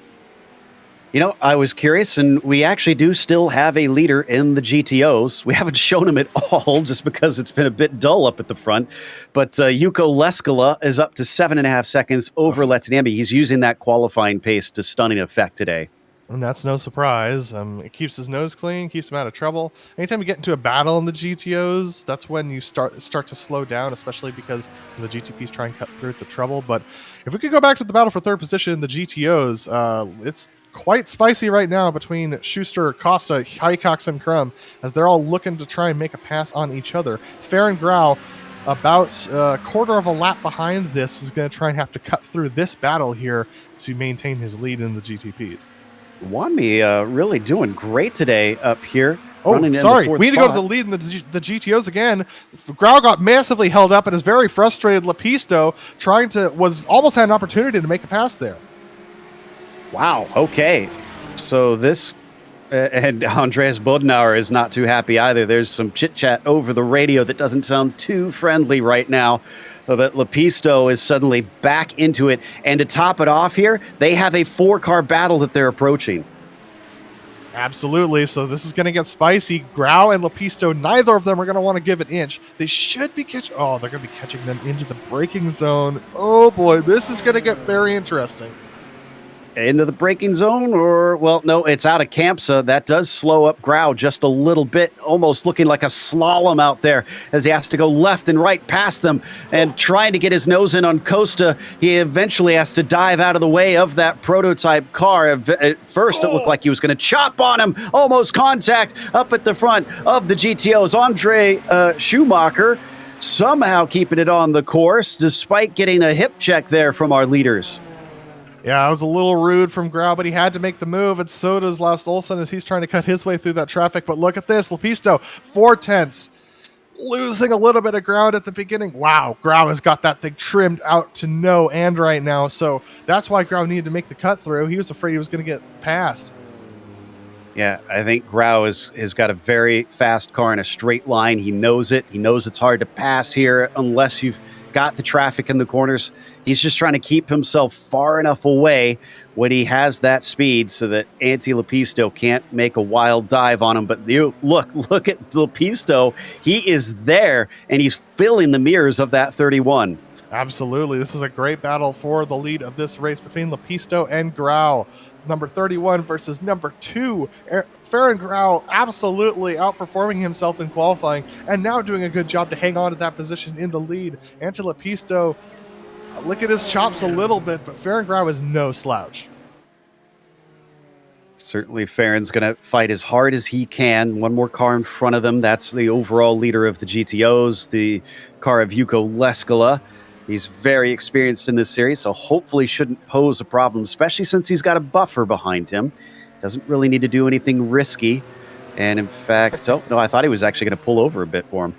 Speaker 1: You know, I was curious, and we actually do still have a leader in the GTOs. We haven't shown him at all just because it's been a bit dull up at the front. But Yuko Leskala is up to 7.5 seconds over Letaniemi. He's using that qualifying pace to stunning effect today.
Speaker 2: And that's no surprise. It keeps his nose clean, keeps him out of trouble. Anytime you get into a battle in the GTOs, that's when you start to slow down, especially because the GTPs try and cut through to trouble. But if we could go back to the battle for third position in the GTOs, it's quite spicy right now between Schuster, Costa, Haycox, and Crum, as they're all looking to try and make a pass on each other. Farron Grau, about a quarter of a lap behind this, is going to try and have to cut through this battle here to maintain his lead in the GTPs.
Speaker 1: Wanmi really doing great today up here.
Speaker 2: Oh, sorry. We need to go to the lead in the GTOs again. Grau got massively held up and is very frustrated. Lepisto almost had an opportunity to make a pass there.
Speaker 1: Wow. Okay. So this, and Andreas Bodenauer is not too happy either. There's some chit-chat over the radio that doesn't sound too friendly right now. But Lepisto is suddenly back into it. And to top it off here, they have a 4-car battle that they're approaching.
Speaker 2: Absolutely. So this is going to get spicy. Grau and Lepisto, neither of them are going to want to give an inch. They should be they're going to be catching them into the braking zone. Oh boy, this is going to get very interesting.
Speaker 1: Into the braking zone, or, well, no, it's out of Campsa. That does slow up Grau just a little bit, almost looking like a slalom out there as he has to go left and right past them and trying to get his nose in on Costa. He eventually has to dive out of the way of that prototype car. At first, it looked like he was going to chop on him. Almost contact up at the front of the GTOs. Andre Schumacher somehow keeping it on the course despite getting a hip check there from our leaders.
Speaker 2: Yeah, it was a little rude from Grau, but he had to make the move, and so does Lars Olsen as he's trying to cut his way through that traffic. But look at this, Lepisto, 4/10. losing a little bit of ground at the beginning. Wow, Grau has got that thing trimmed out to no end right now. So that's why Grau needed to make the cut through. He was afraid he was going to get passed.
Speaker 1: Yeah, I think Grau has got a very fast car in a straight line. He knows it. He knows it's hard to pass here unless you've got the traffic in the corners. He's just trying to keep himself far enough away when he has that speed so that Anti Lepisto can't make a wild dive on him. But you look at Lepisto. He is there, and he's filling the mirrors of that 31.
Speaker 2: Absolutely. This is a great battle for the lead of this race between Lepisto and Grau. Number 31 versus number 2. Farron Grau absolutely outperforming himself in qualifying and now doing a good job to hang on to that position in the lead. Anti Lepisto licking his chops a little bit, but Farron Grau is no slouch.
Speaker 1: Certainly, Farron's going to fight as hard as he can. One more car in front of them. That's the overall leader of the GTOs, the car of Yuko Leskala. He's very experienced in this series, so hopefully shouldn't pose a problem, especially since he's got a buffer behind him. Doesn't really need to do anything risky. And in fact, oh, no, I thought he was actually going to pull over a bit for him.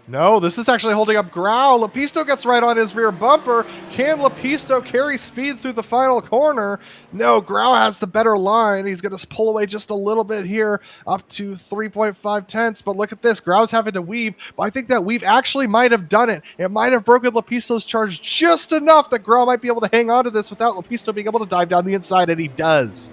Speaker 2: No, this is actually holding up Grau. Lepisto gets right on his rear bumper. Can Lepisto carry speed through the final corner? No, Grau has the better line. He's going to pull away just a little bit here, up to 3.5 tenths. But look at this. Grau's having to weave. But I think that weave actually might have done it. It might have broken Lepisto's charge just enough that Grau might be able to hang on to this without Lepisto being able to dive down the inside, and he does.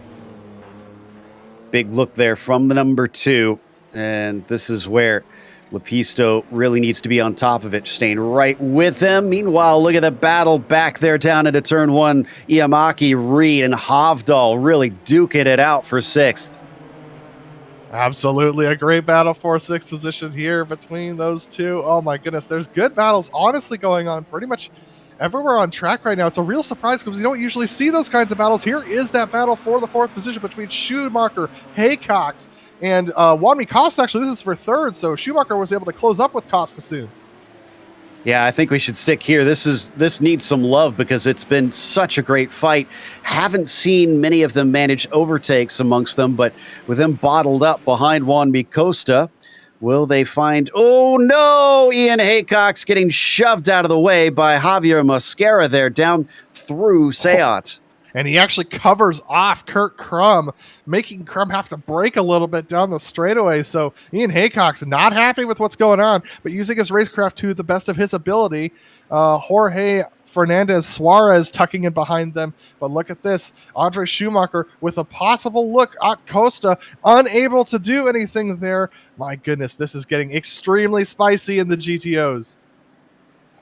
Speaker 1: Big look there from the number 2. And this is where Lepisto really needs to be on top of it, staying right with him. Meanwhile, look at the battle back there down into turn 1. Iamaki, Reed, and Hovdal really duking it out for 6th.
Speaker 2: Absolutely a great battle for 6th position here between those two. Oh my goodness, there's good battles honestly going on pretty much everywhere on track right now. It's a real surprise because you don't usually see those kinds of battles. Here is that battle for the 4th position between Schumacher, Haycox, and Wanmi Costa. Actually, this is for 3rd, so Schumacher was able to close up with Costa soon.
Speaker 1: Yeah, I think we should stick here. This needs some love because it's been such a great fight. Haven't seen many of them manage overtakes amongst them, but with them bottled up behind Wanmi Costa, will they find... Oh, no! Ian Haycox getting shoved out of the way by Javier Mosquera there down through Seat.
Speaker 2: And he actually covers off Kurt Crum, making Crum have to brake a little bit down the straightaway. So Ian Haycox not happy with what's going on, but using his racecraft to the best of his ability. Jorge Fernandez Suarez tucking in behind them. But look at this. Andre Schumacher with a possible look at Costa, unable to do anything there. My goodness, this is getting extremely spicy in the GTOs.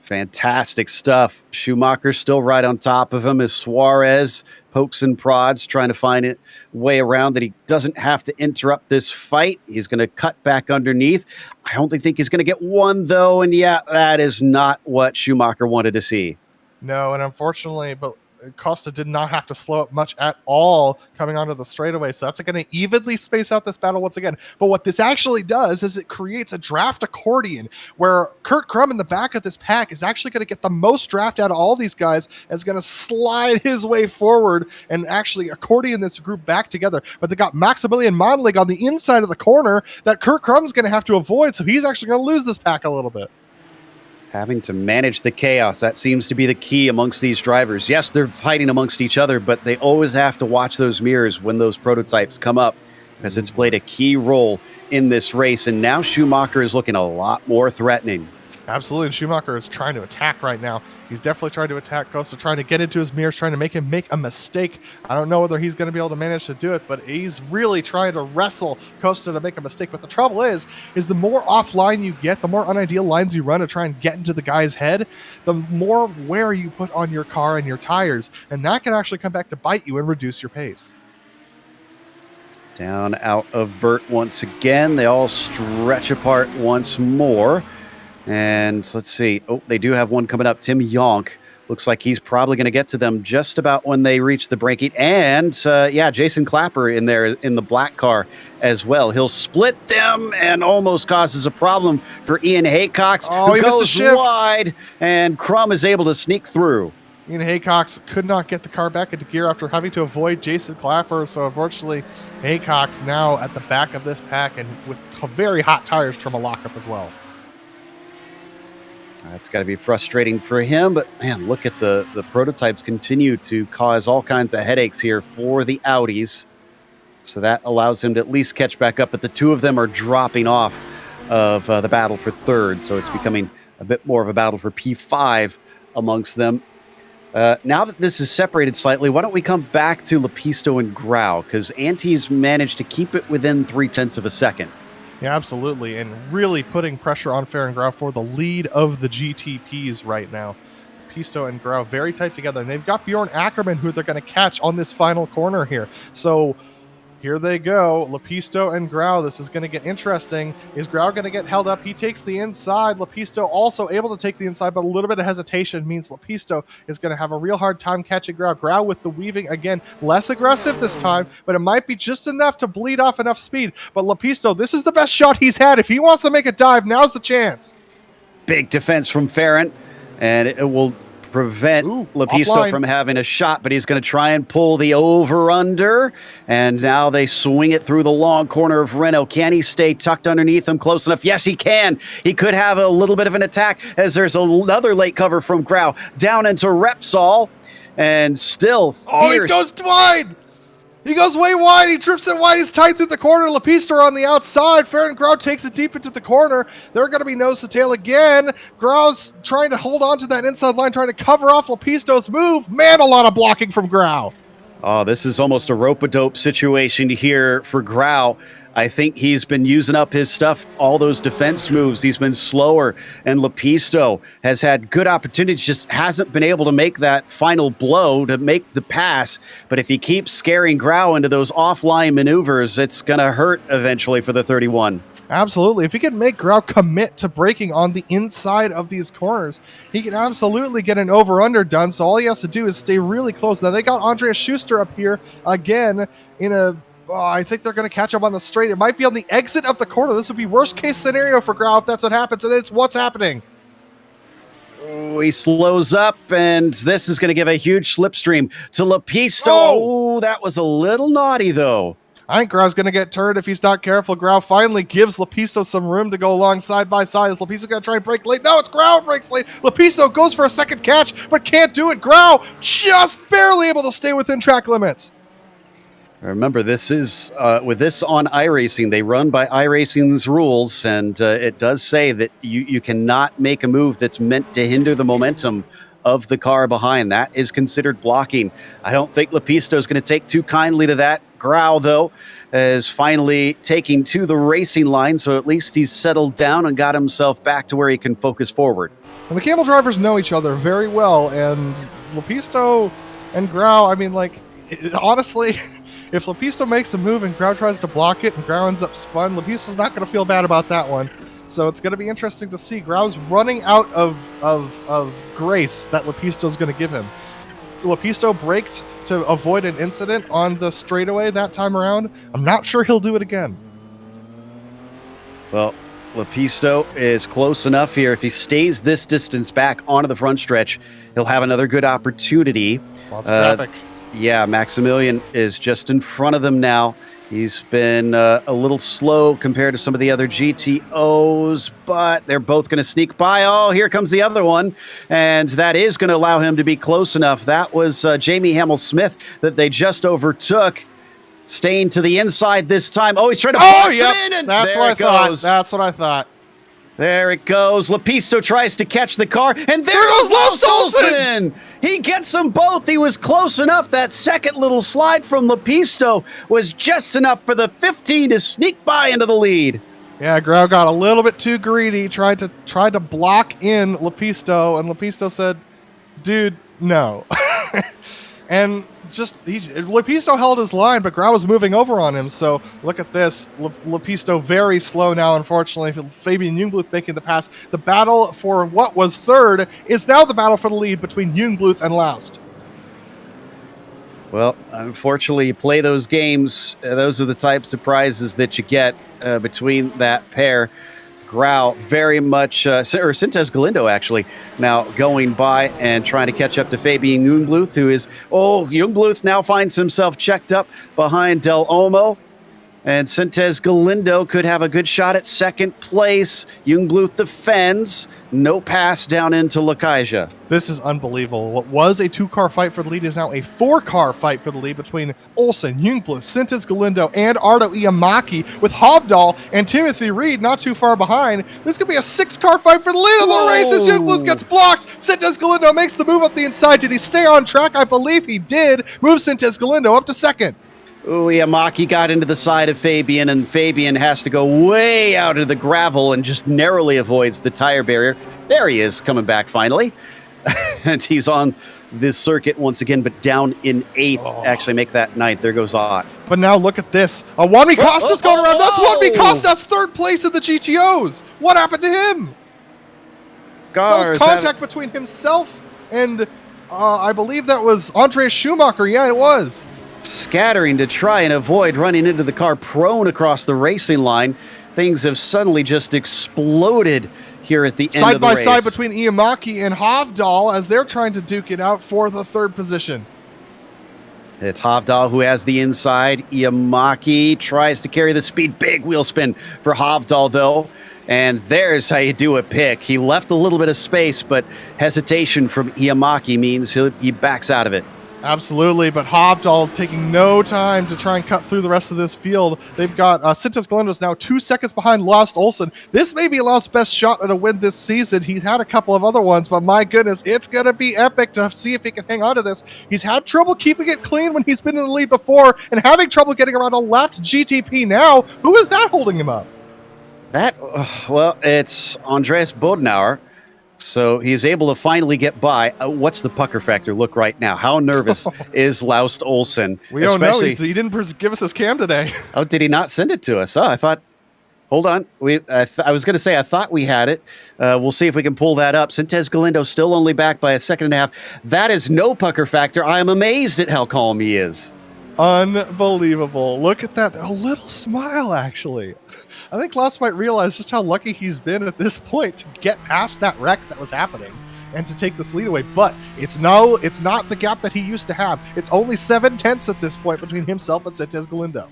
Speaker 1: Fantastic stuff. Schumacher's still right on top of him as Suarez pokes and prods, trying to find a way around that he doesn't have to interrupt this fight. He's going to cut back underneath. I don't think he's going to get one, though, and yeah, that is not what Schumacher wanted to see.
Speaker 2: No, and unfortunately, but Costa did not have to slow up much at all coming onto the straightaway, so that's going to evenly space out this battle once again. But what this actually does is it creates a draft accordion where Kurt Crum in the back of this pack is actually going to get the most draft out of all these guys and is going to slide his way forward and actually accordion this group back together. But they got Maximilian Monlig on the inside of the corner that Kurt Crum's going to have to avoid, so he's actually going to lose this pack a little bit.
Speaker 1: Having to manage the chaos, that seems to be the key amongst these drivers. Yes, they're fighting amongst each other, but they always have to watch those mirrors when those prototypes come up, because it's played a key role in this race, and now Schumacher is looking a lot more threatening.
Speaker 2: Absolutely, and Schumacher is trying to attack right now. He's definitely trying to attack Costa, trying to get into his mirrors, trying to make him make a mistake. I don't know whether he's going to be able to manage to do it, but he's really trying to wrestle Costa to make a mistake. But the trouble is the more offline you get, the more unideal lines you run to try and get into the guy's head, the more wear you put on your car and your tires, and that can actually come back to bite you and reduce your pace.
Speaker 1: Down out of vert once again. They all stretch apart once more. And let's see. Oh, they do have one coming up. Tim Yonk. Looks like he's probably going to get to them just about when they reach the braking. And, yeah, Jason Clapper in there in the black car as well. He'll split them and almost causes a problem for Ian Haycox, who goes wide, and Crum is able to sneak through.
Speaker 2: Ian Haycox could not get the car back into gear after having to avoid Jason Clapper. So, unfortunately, Haycox now at the back of this pack and with very hot tires from a lockup as well.
Speaker 1: That's got to be frustrating for him, but man, look at the prototypes continue to cause all kinds of headaches here for the Audis. So that allows him to at least catch back up, but the two of them are dropping off of the battle for third, so it's becoming a bit more of a battle for P5 amongst them. Now that this is separated slightly, why don't we come back to Lepisto and Grau, because Anti's managed to keep it within 0.3 of a second.
Speaker 2: Yeah, absolutely, and really putting pressure on Fair and Grau for the lead of the GTPs right now. Lepisto and Grau very tight together, and they've got Bjorn Ackerman who they're going to catch on this final corner here. So here they go, Lepisto and Grau. This is going to get interesting. Is Grau going to get held up? He takes the inside. Lepisto also able to take the inside, but a little bit of hesitation means Lepisto is going to have a real hard time catching Grau. Grau with the weaving again, less aggressive this time, but it might be just enough to bleed off enough speed. But Lepisto, this is the best shot he's had. If he wants to make a dive, now's the chance.
Speaker 1: Big defense from Farron, and it will prevent Lepisto
Speaker 2: offline
Speaker 1: from having a shot, but he's going to try and pull the over-under, and now they swing it through the long corner of Renault. Can he stay tucked underneath him close enough? Yes, he can. He could have a little bit of an attack as there's another late cover from Grau down into Repsol, and still fierce.
Speaker 2: Oh, he goes wide! He goes way wide. He drifts it wide. He's tight through the corner. Lepisto on the outside. Fair and Grau takes it deep into the corner. They're going to be nose to tail again. Grau's trying to hold on to that inside line, trying to cover off Lepisto's move. Man, a lot of blocking from Grau.
Speaker 1: Oh, this is almost a rope-a-dope situation here for Grau. I think he's been using up his stuff, all those defense moves. He's been slower, and Lepisto has had good opportunities, just hasn't been able to make that final blow to make the pass. But if he keeps scaring Grau into those offline maneuvers, it's going to hurt eventually for the 31.
Speaker 2: Absolutely. If he can make Grau commit to braking on the inside of these corners, he can absolutely get an over-under done. So all he has to do is stay really close. Now, they got Andreas Schuster up here again in a... I think they're going to catch him on the straight. It might be on the exit of the corner. This would be worst case scenario for Grau if that's what happens, and it's what's happening.
Speaker 1: Oh, he slows up, and this is going to give a huge slipstream to Lepisto. Oh, that was a little naughty, though.
Speaker 2: I think Grau's going to get turned if he's not careful. Grau finally gives Lepisto some room to go along side by side. Is Lepisto going to try and break late? No, it's Grau who breaks late. Lepisto goes for a second catch, but can't do it. Grau just barely able to stay within track limits.
Speaker 1: Remember, this is, with this on iRacing, they run by iRacing's rules, and it does say that you cannot make a move that's meant to hinder the momentum of the car behind. That is considered blocking. I don't think Lepisto is going to take too kindly to that. Grau, though, is finally taking to the racing line, so at least he's settled down and got himself back to where he can focus forward.
Speaker 2: And the Camel drivers know each other very well, and Lepisto and Grau, I mean, like, honestly... If Lepisto makes a move and Grau tries to block it and Grau ends up spun, Lepisto's not going to feel bad about that one. So it's going to be interesting to see. Grau's running out of grace that Lepisto's going to give him. Lepisto braked to avoid an incident on the straightaway that time around. I'm not sure he'll do it again.
Speaker 1: Well, Lepisto is close enough here. If he stays this distance back onto the front stretch, he'll have another good opportunity.
Speaker 2: Lots of traffic.
Speaker 1: Yeah, Maximilian is just in front of them now. He's been a little slow compared to some of the other GTOs, but they're both going to sneak by. Oh, here comes the other one, and that is going to allow him to be close enough. That was Jamie Hamill-Smith that they just overtook, staying to the inside this time. Oh, he's trying to box him in, and
Speaker 2: that's what I thought. That's what I thought.
Speaker 1: There it goes. Lepisto tries to catch the car, and there goes Los Olsen! He gets them both. He was close enough. That second little slide from Lepisto was just enough for the 15 to sneak by into the lead.
Speaker 2: Yeah, Grau got a little bit too greedy, tried to block in Lepisto, and Lepisto said, dude, no. And Lepisto held his line, but Grau was moving over on him. So look at this. Lepisto very slow now, unfortunately. Fabian Jungbluth making the pass. The battle for what was third is now the battle for the lead between Jungbluth and Laust.
Speaker 1: Well, unfortunately, you play those games. Those are the types of prizes that you get between that pair. Grau very much, or Sintez Galindo actually, now going by and trying to catch up to Fabian Jungbluth, who is, Jungbluth now finds himself checked up behind Del Olmo. And Sintez Galindo could have a good shot at second place. Jungbluth defends. No pass down into Lakaja.
Speaker 2: This is unbelievable. What was a 2-car fight for the lead is now a 4-car fight for the lead between Olsen, Jungbluth, Sintez Galindo, and Ardo Iamaki, with Hovdal and Timothy Reed not too far behind. This could be a 6-car fight for the lead of the race as Jungbluth gets blocked. Sintez Galindo makes the move up the inside. Did he stay on track? I believe he did. Moves Sintez Galindo up to second.
Speaker 1: Ooh, Iamaki got into the side of Fabian, and Fabian has to go way out of the gravel and just narrowly avoids the tire barrier. There he is, coming back finally. And he's on this circuit once again, but down in 8th. Actually, make that 9th. There goes Ott.
Speaker 2: But now look at this. Juanmi Costa's going around. That's Juanmi Costa's 3rd place in the GTOs. What happened to him? That was contact between himself and I believe that was Andreas Schumacher. Yeah, it was.
Speaker 1: Scattering to try and avoid running into the car prone across the racing line. Things have suddenly just exploded here at the end of the race.
Speaker 2: Side by side between Iamaki and Hovdal as they're trying to duke it out for the 3rd position.
Speaker 1: It's Hovdal who has the inside. Iamaki tries to carry the speed. Big wheel spin for Hovdal, though. And there's how you do a pick. He left a little bit of space, but hesitation from Iamaki means he backs out of it.
Speaker 2: Absolutely, but Hovdal taking no time to try and cut through the rest of this field. They've got Sintez Galindo's now 2 seconds behind Laust Olsen. This may be Laust's best shot at a win this season. He's had a couple of other ones, but my goodness, it's going to be epic to see if he can hang on to this. He's had trouble keeping it clean when he's been in the lead before and having trouble getting around a lapped GTP now. Who is that holding him up?
Speaker 1: Well, it's Andreas Bodenauer. So he's able to finally get by. What's the pucker factor look right now? How nervous is Laust Olsen?
Speaker 2: We don't know. He didn't give us his cam today.
Speaker 1: Oh, did he not send it to us? Oh, I thought. Hold on. I was going to say I thought we had it. We'll see if we can pull that up. Sintez Galindo still only back by a second and a half. That is no pucker factor. I am amazed at how calm he is.
Speaker 2: Unbelievable. Look at that. A little smile, actually. I think Laust might realize just how lucky he's been at this point to get past that wreck that was happening and to take this lead away. But it's not the gap that he used to have. It's only 7/10 at this point between himself and Sintez Galindo.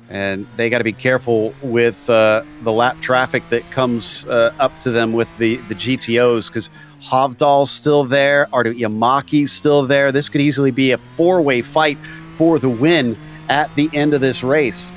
Speaker 1: And they got to be careful with the lap traffic that comes up to them with the GTOs, because Hovdal's still there, Ardo Iamaki's still there. This could easily be a 4-way fight for the win at the end of this race.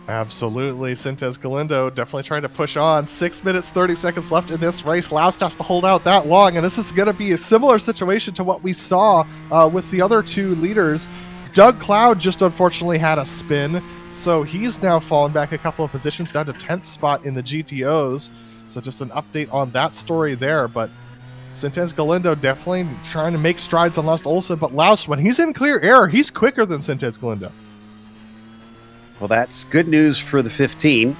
Speaker 2: Absolutely. Sintez Galindo definitely trying to push on. 6 minutes, 30 seconds left in this race. Laust has to hold out that long, and this is going to be a similar situation to what we saw with the other 2 leaders. Doug Cloud just unfortunately had a spin, so he's now fallen back a couple of positions down to 10th spot in the GTOs. So just an update on that story there, but Sintez Galindo definitely trying to make strides on Laust Olsen, but Laust, when he's in clear air, he's quicker than Sintez Galindo.
Speaker 1: Well, that's good news for the 15.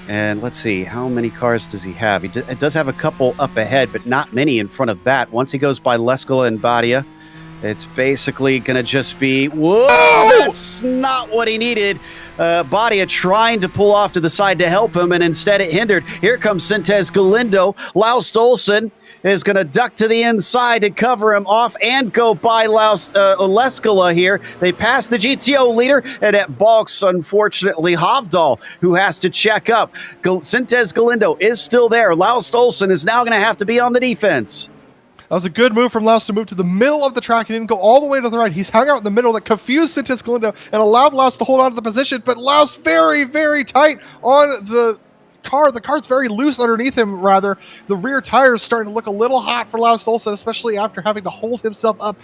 Speaker 1: And let's see, how many cars does he have? It does have a couple up ahead, but not many in front of that. Once he goes by Leskala and Badia, it's basically going to just be, whoa, that's not what he needed. Badia trying to pull off to the side to help him, and instead it hindered. Here comes Sintez Galindo. Laust Olsen is going to duck to the inside to cover him off and go by Leskala here. They pass the GTO leader, and it balks, unfortunately, Hovdal, who has to check up. Sintez Galindo is still there. Laust Olsen is now going to have to be on the defense.
Speaker 2: That was a good move from Laust to move to the middle of the track. He didn't go all the way to the right. He's hung out in the middle. That confused Sintez Galindo and allowed Laust to hold on to the position, but Laust very, very tight on the car. The car's very loose underneath him, rather. The rear tire is starting to look a little hot for Laust Olsen, especially after having to hold himself up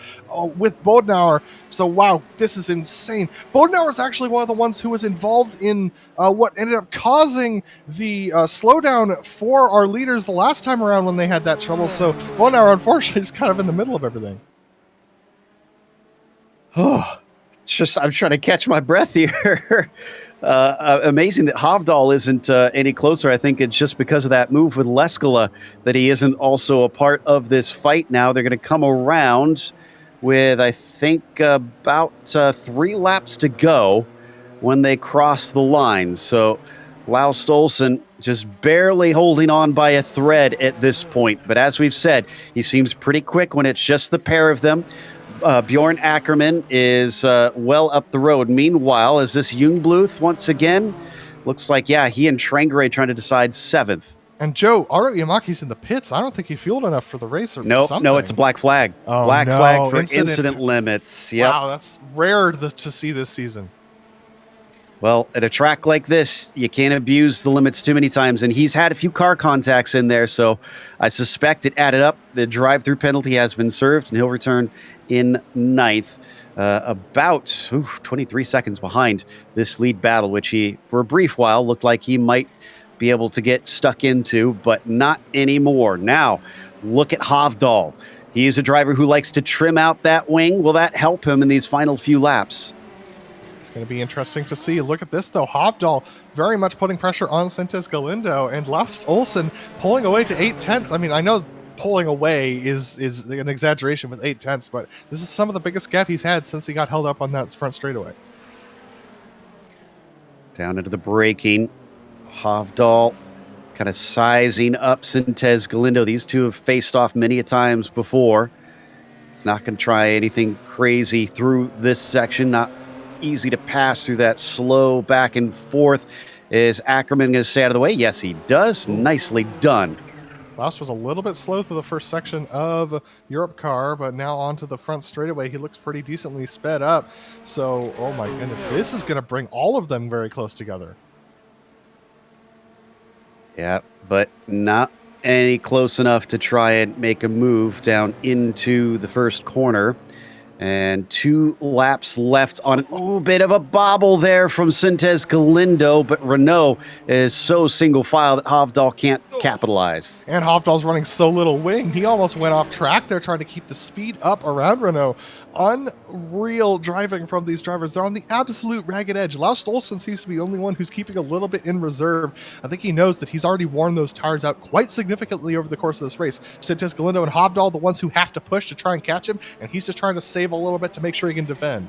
Speaker 2: with Bodenauer. So, wow, this is insane. Bodenauer is actually one of the ones who was involved in what ended up causing the slowdown for our leaders the last time around when they had that trouble. So, Bodenauer, unfortunately, is kind of in the middle of everything.
Speaker 1: Oh, it's just, I'm trying to catch my breath here. Amazing that Hovdal isn't any closer. I think it's just because of that move with Leskala that he isn't also a part of this fight now. They're going to come around with, I think, about 3 laps to go when they cross the line. So Laust Olsen just barely holding on by a thread at this point. But as we've said, he seems pretty quick when it's just the pair of them. Bjorn Ackerman is well up the road. Meanwhile, is this Jungbluth once again? Looks like, yeah, he and Trangray trying to decide 7th.
Speaker 2: And Joe, Aro Yamaki's in the pits. I don't think he fueled enough for the race or something.
Speaker 1: No, it's a black flag.
Speaker 2: Oh,
Speaker 1: black
Speaker 2: no.
Speaker 1: flag for incident limits. Yep.
Speaker 2: Wow, that's rare to see this season.
Speaker 1: Well, at a track like this, you can't abuse the limits too many times, and he's had a few car contacts in there, so I suspect it added up. The drive-through penalty has been served, and he'll return in 9th, about 23 seconds behind this lead battle, which he, for a brief while, looked like he might be able to get stuck into, but not anymore. Now, look at Hovdal. He is a driver who likes to trim out that wing. Will that help him in these final few laps?
Speaker 2: It's going to be interesting to see. Look at this, though. Hovdal very much putting pressure on Sintes Galindo, and Laust Olsen pulling away to 8/10. I mean, I know pulling away is an exaggeration with 8/10, but this is some of the biggest gap he's had since he got held up on that front straightaway.
Speaker 1: Down into the braking. Hovdal kind of sizing up Sintes Galindo. These two have faced off many a times before. It's not going to try anything crazy through this section. Not easy to pass through that slow back and forth. Is Ackerman going to stay out of the way? Yes, he does. Nicely done.
Speaker 2: Laust was a little bit slow through the first section of Europe car, but now onto the front straightaway, he looks pretty decently sped up. So, oh my goodness, this is going to bring all of them very close together.
Speaker 1: Yeah, but not any close enough to try and make a move down into the first corner. And 2 laps left on a bit of a bobble there from Sintes Galindo, but Renault is so single file that Hovdal can't capitalize.
Speaker 2: And Hovdal's running so little wing, he almost went off track there trying to keep the speed up around Renault. Unreal driving from these drivers. They're on the absolute ragged edge. Laust Olsen seems to be the only one who's keeping a little bit in reserve. I think he knows that he's already worn those tires out quite significantly over the course of this race. Sintes Galindo and Hovdal, the ones who have to push to try and catch him, and he's just trying to save a little bit to make sure he can defend.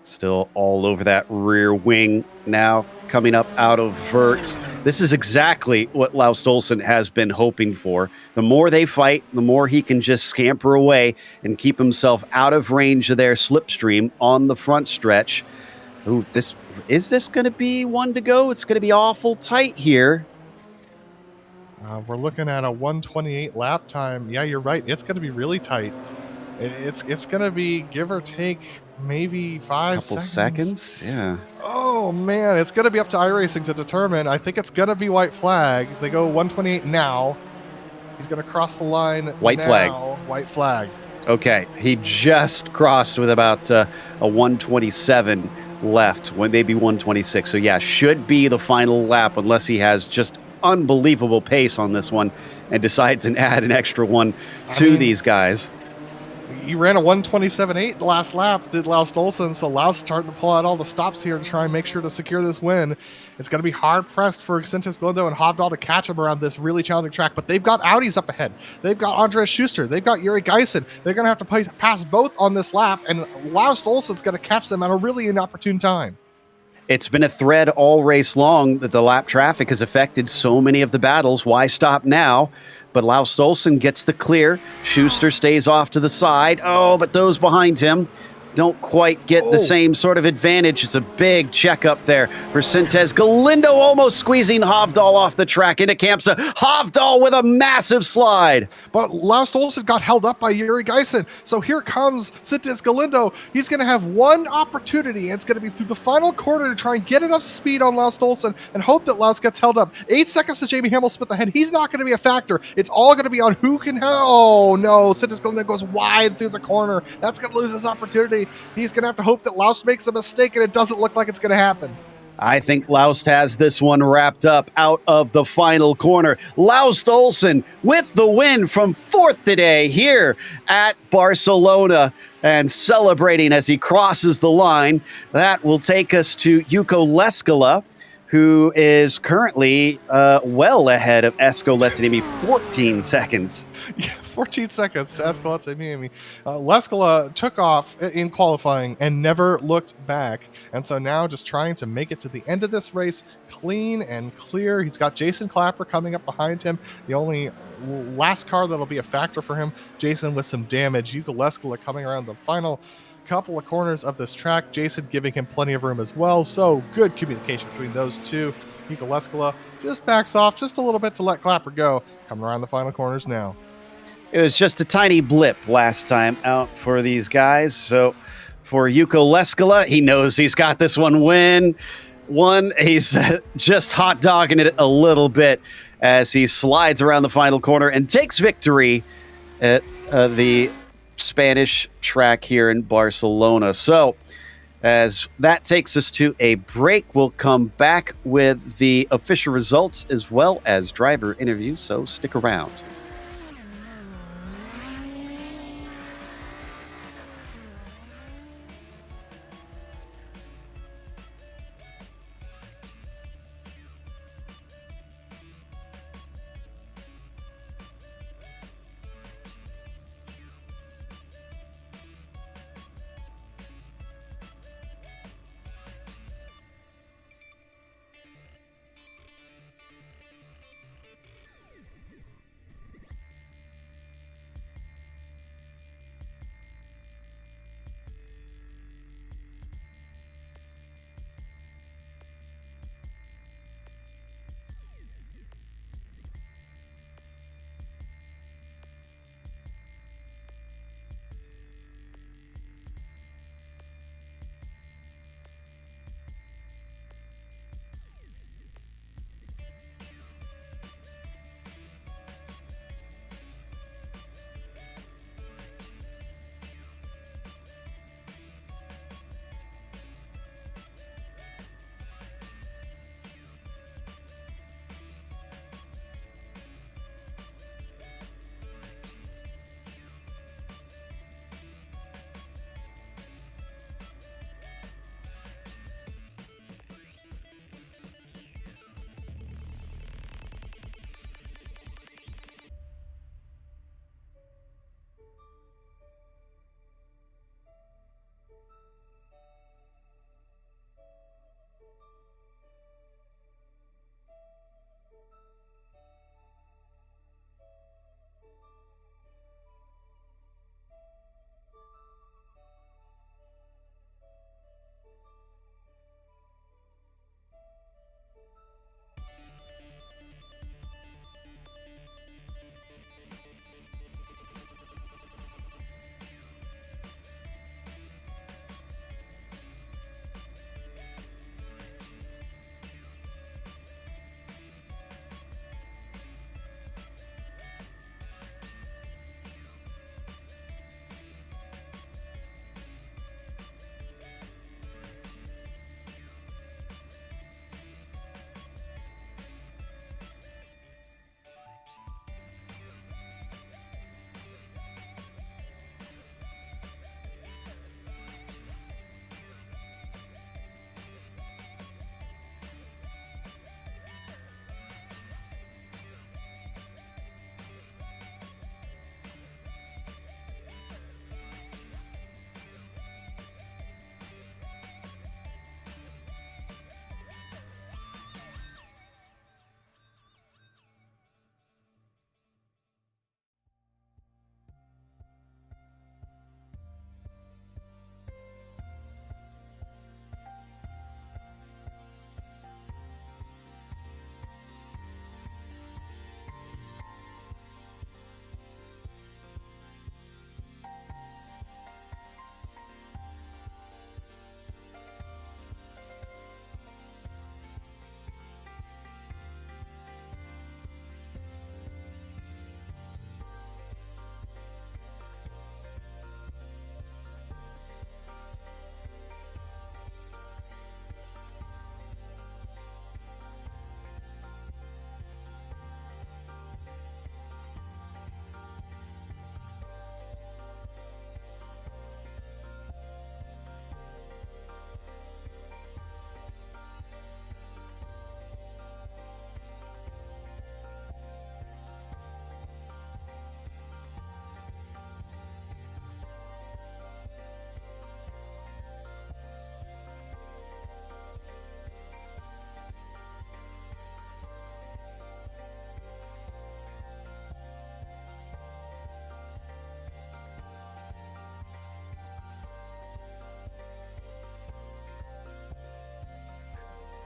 Speaker 1: Still all over that rear wing now, coming up out of Vert. This is exactly what Laust Olsen has been hoping for. The more they fight, the more he can just scamper away and keep himself out of range of their slipstream on the front stretch. Ooh, is this going to be one to go? It's going to be awful tight here.
Speaker 2: We're looking at a 1:28 lap time. Yeah, you're right. It's going to be really tight. It's going to be give or take maybe 5
Speaker 1: seconds. Yeah.
Speaker 2: Oh man, it's going to be up to iRacing to determine. I think it's going to be white flag. They go 1:28 now. He's going to cross the line.
Speaker 1: White flag.
Speaker 2: White flag.
Speaker 1: Okay, he just crossed with about a 1:27 left, when maybe 1:26. So yeah, should be the final lap unless he has just unbelievable pace on this one and decides to add an extra one to these guys.
Speaker 2: He ran a 1:27.8 the last lap, did Laust Olsen, so Laust starting to pull out all the stops here to try and make sure to secure this win. It's going to be hard-pressed for Sintes Galindo and Hovdal to catch him around this really challenging track, but they've got Audis up ahead. They've got Andreas Schuster. They've got Yuri Geisen. They're going to have to pass both on this lap, and Laust Olsen's going to catch them at a really inopportune time.
Speaker 1: It's been a thread all race long that the lap traffic has affected so many of the battles. Why stop now? But Laust Olsen gets the clear. Schuster stays off to the side. Oh, but those behind him don't quite get the same sort of advantage. It's a big check up there for Sintes Galindo, almost squeezing Hovdal off the track into Kamsa. Hovdal with a massive slide.
Speaker 2: But Laust Olsen got held up by Yuri Geisen. So here comes Sintes Galindo. He's going to have one opportunity, and it's going to be through the final corner to try and get enough speed on Laust Olsen and hope that Laust gets held up. 8 seconds to Jamie Hamill-Smith ahead. He's not going to be a factor. It's all going to be on who can Oh, no. Sintes Galindo goes wide through the corner. That's going to lose his opportunity. He's going to have to hope that Laust makes a mistake, and it doesn't look like it's going to happen.
Speaker 1: I think Laust has this one wrapped up out of the final corner. Laust Olsen with the win from 4th today here at Barcelona and celebrating as he crosses the line. That will take us to Juko Leskala, who is currently well ahead of Escoletini, 14 seconds.
Speaker 2: Yeah, 14 seconds to Escalante. Lescala took off in qualifying and never looked back. And so now just trying to make it to the end of this race clean and clear. He's got Jason Clapper coming up behind him. The only last car that'll be a factor for him, Jason with some damage. Yuka Lescala coming around the final couple of corners of this track. Jason giving him plenty of room as well. So good communication between those two. Yuka Lescala just backs off just a little bit to let Clapper go. Coming around the final corners now.
Speaker 1: It was just a tiny blip last time out for these guys. So for Yuko Lescala, he knows he's got this one he's just hot dogging it a little bit as he slides around the final corner and takes victory at the Spanish track here in Barcelona. So as that takes us to a break, we'll come back with the official results as well as driver interviews. So stick around.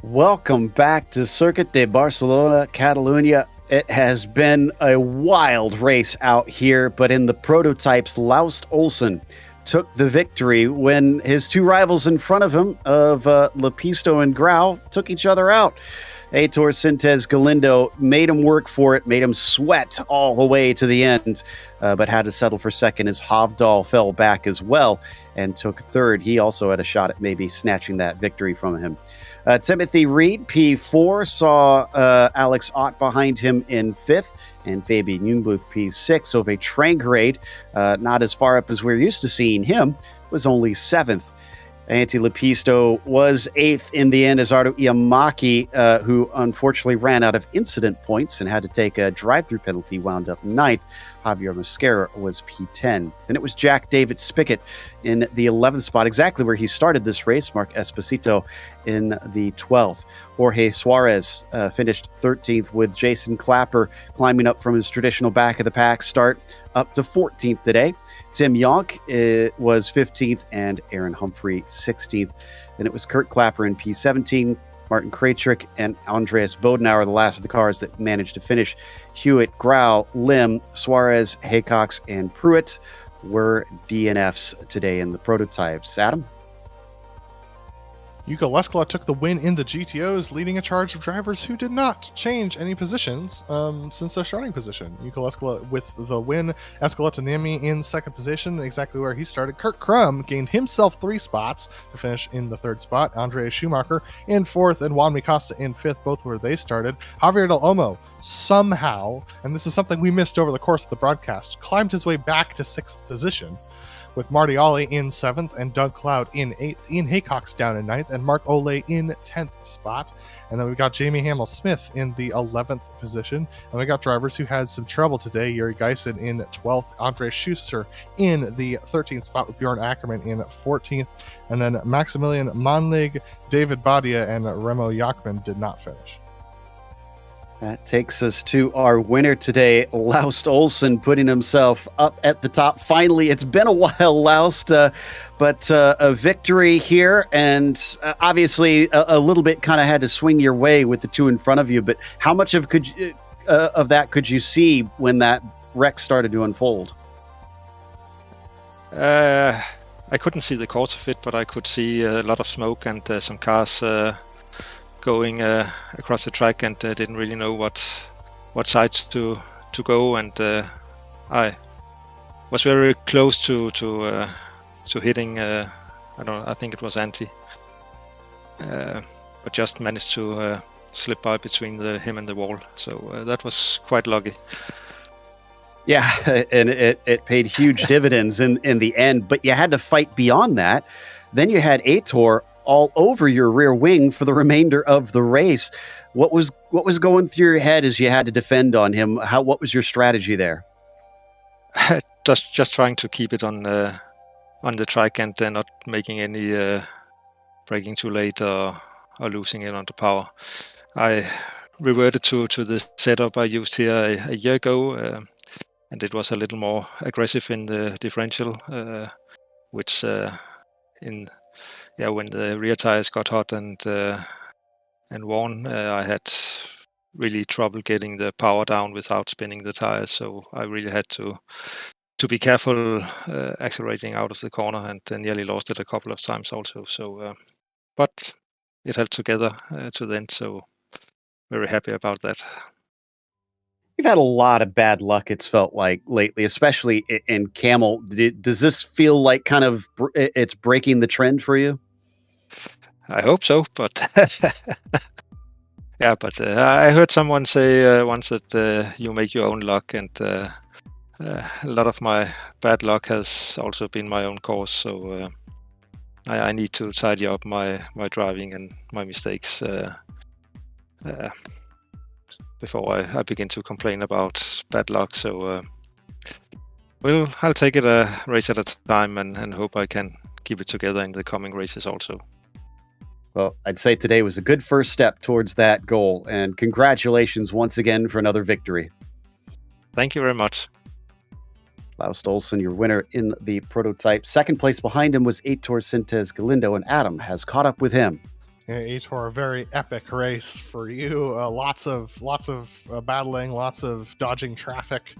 Speaker 1: Welcome back to Circuit de Barcelona, Catalunya. It has been a wild race out here, but in the prototypes, Laust Olsen took the victory when his two rivals in front of him, of Lepisto and Grau, took each other out. Aitor Sintez Galindo made him work for it, made him sweat all the way to the end, but had to settle for second as Hovdal fell back as well and took third. He also had a shot at maybe snatching that victory from him. Timothy Reed, P4, saw Alex Ott behind him in fifth, and Fabian Jungbluth, P6. Ove Trangrade, not as far up as we're used to seeing him, was only seventh. Antti Lepisto was eighth in the end as Arto Iamaki, who unfortunately ran out of incident points and had to take a drive-through penalty, wound up ninth. Javier Mosquera was P10. Then it was Jack David Spickett in the 11th spot, exactly where he started this race. Mark Esposito in the 12th. Jorge Suarez finished 13th, with Jason Clapper climbing up from his traditional back-of-the-pack start up to 14th today. Tim Yonk was 15th, and Aaron Humphrey 16th. Then it was Kurt Clapper in P17, Martin Krajcik and Andreas Bodenauer, the last of the cars that managed to finish. Hewitt, Grau, Lim, Suarez, Haycox, and Pruitt were DNFs today in the prototypes. Adam?
Speaker 2: Yuka Leskala took the win in the GTOs, leading a charge of drivers who did not change any positions since their starting position. Yuka Leskala with the win, Escalatanemi in second position, exactly where he started. Kurt Krum gained himself 3 spots to finish in the third spot. Andrea Schumacher in fourth, and Juan Micasta in fifth, both where they started. Javier Del Olmo somehow, and this is something we missed over the course of the broadcast, climbed his way back to sixth position, with Marty Ollie in 7th and Doug Cloud in 8th, Ian Haycox down in 9th, and Mark Ole in 10th spot. And then we got Jamie Hamill-Smith in the 11th position. And we got drivers who had some trouble today. Yuri Geisen in 12th, Andre Schuster in the 13th spot, with Bjorn Ackerman in 14th. And then Maximilian Manlig, David Badia, and Remo Jachmann did not finish.
Speaker 1: That takes us to our winner today, Laust Olsen, putting himself up at the top. Finally, it's been a while, Laust, but a victory here, and obviously a little bit kind of had to swing your way with the two in front of you. But how much of that could you see when that wreck started to unfold?
Speaker 3: I couldn't see the cause of it, but I could see a lot of smoke and some cars going across the track, and didn't really know what sides to go, and I was very close to hitting I think it was Antti, but just managed to slip by between him and the wall, so that was quite lucky.
Speaker 1: Yeah, and it paid huge dividends in the end, but you had to fight beyond that. Then you had Aitor all over your rear wing for the remainder of the race. What was going through your head as you had to defend on him? What was your strategy there?
Speaker 3: Just trying to keep it on the track and not making any braking too late or losing it on the power. I reverted to the setup I used here a year ago, and it was a little more aggressive in the differential, which when the rear tires got hot and worn, I had really trouble getting the power down without spinning the tires. So I really had to be careful accelerating out of the corner, and nearly lost it a couple of times also. So, but it held together to the end. So very happy about that.
Speaker 1: You've had a lot of bad luck, it's felt like, lately, especially in Camel. Does this feel like kind of it's breaking the trend for you?
Speaker 3: I hope so, but yeah, but I heard someone say once that you make your own luck, and a lot of my bad luck has also been my own cause. So I need to tidy up my driving and my mistakes before I begin to complain about bad luck. So I'll take it a race at a time, and hope I can keep it together in the coming races also.
Speaker 1: Well, I'd say today was a good first step towards that goal, and congratulations once again for another victory.
Speaker 3: Thank you very much.
Speaker 1: Laust Olsen, your winner in the prototype. Second place behind him was Aitor Sintez Galindo, and Adam has caught up with him.
Speaker 2: Aitor, a very epic race for you. Lots of battling, lots of dodging traffic.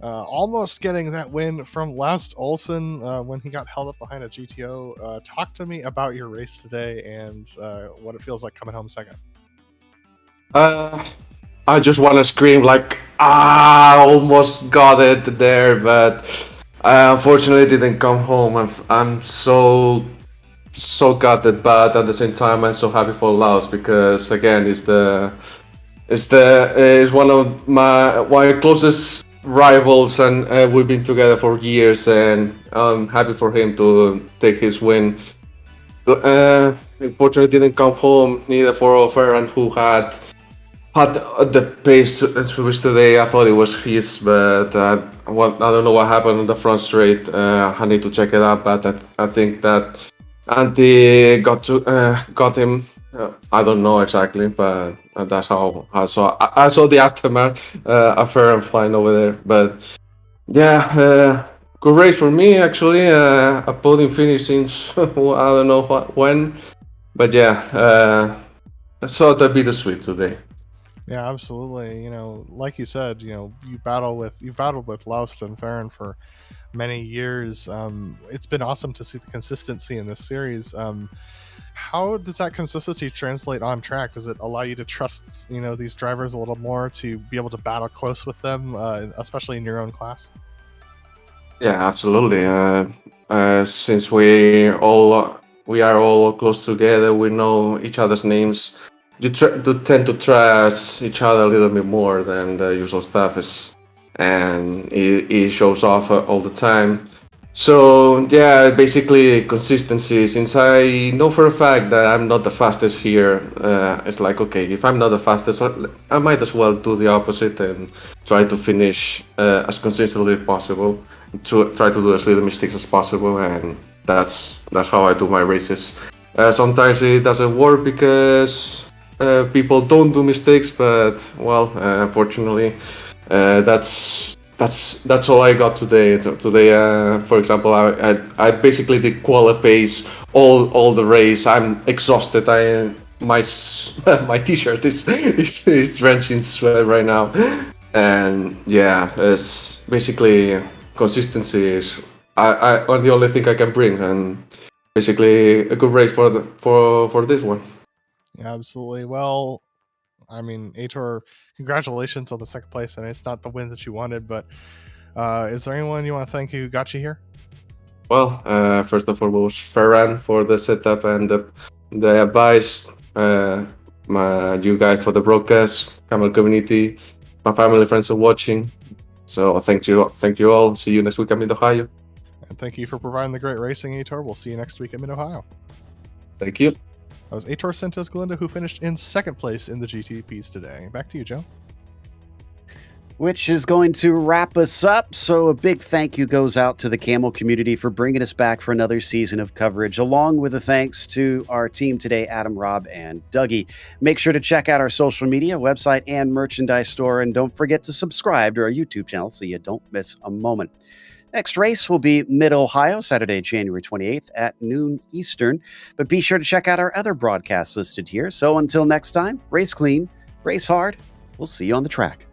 Speaker 2: Almost getting that win from Laust Olsen when he got held up behind a GTO. Talk to me about your race today and what it feels like coming home second.
Speaker 4: I just want to scream like, I almost got it there, but I unfortunately didn't come home. I'm so gutted, but at the same time I'm so happy for Laos because again it's one of my closest rivals, and we've been together for years, and I'm happy for him to take his win. Unfortunately didn't come home, neither for Ferran, who had the pace to switch today. I thought it was his, but I don't know what happened on the front straight. I need to check it out, but I think that Andy got him. I don't know exactly, but that's how I saw the aftermath. A Ferran flying over there, but yeah, good race for me actually. A podium finish since I don't know when, but yeah, I saw it a bittersweet today.
Speaker 2: Yeah, absolutely. Like you said, you've battled with Laust and Ferran for many years. It's been awesome to see the consistency in this series. How does that consistency translate on track? Does it allow you to trust, these drivers a little more to be able to battle close with them, especially in your own class?
Speaker 4: Yeah, absolutely. Since we are all close together, we know each other's names. You tend to trust each other a little bit more than the usual stuff is, and it shows off all the time. So yeah, basically consistency. Since I know for a fact that I'm not the fastest here, it's like, okay, if I'm not the fastest, I might as well do the opposite and try to finish as consistently as possible. Try to do as little mistakes as possible, and that's how I do my races. Sometimes it doesn't work because people don't do mistakes, but well, unfortunately, that's all I got today. Today, for example, I basically did quali pace all the race. I'm exhausted. My t-shirt is drenched in sweat right now, and yeah, it's basically consistency is the only thing I can bring, and basically a good race for this one.
Speaker 2: Yeah, absolutely. Well, I mean, Aitor, congratulations on the second place. And it's not the win that you wanted, but is there anyone you want to thank who got you here?
Speaker 4: Well, first of all, was Ferran for the setup and the advice. You guys for the broadcast, Kamel community, my family, friends are watching. So thank you all. See you next week at Mid-Ohio.
Speaker 2: And thank you for providing the great racing, Aitor. We'll see you next week at Mid-Ohio.
Speaker 4: Thank you.
Speaker 2: That was Aitor Santos Galindo, who finished in second place in the GTPs today. Back to you, Joe.
Speaker 1: Which is going to wrap us up. So a big thank you goes out to the Camel community for bringing us back for another season of coverage, along with a thanks to our team today, Adam, Rob, and Dougie. Make sure to check out our social media, website, and merchandise store, and don't forget to subscribe to our YouTube channel so you don't miss a moment. Next race will be Mid-Ohio, Saturday, January 28th at noon Eastern, but be sure to check out our other broadcasts listed here. So until next time, race clean, race hard. We'll see you on the track.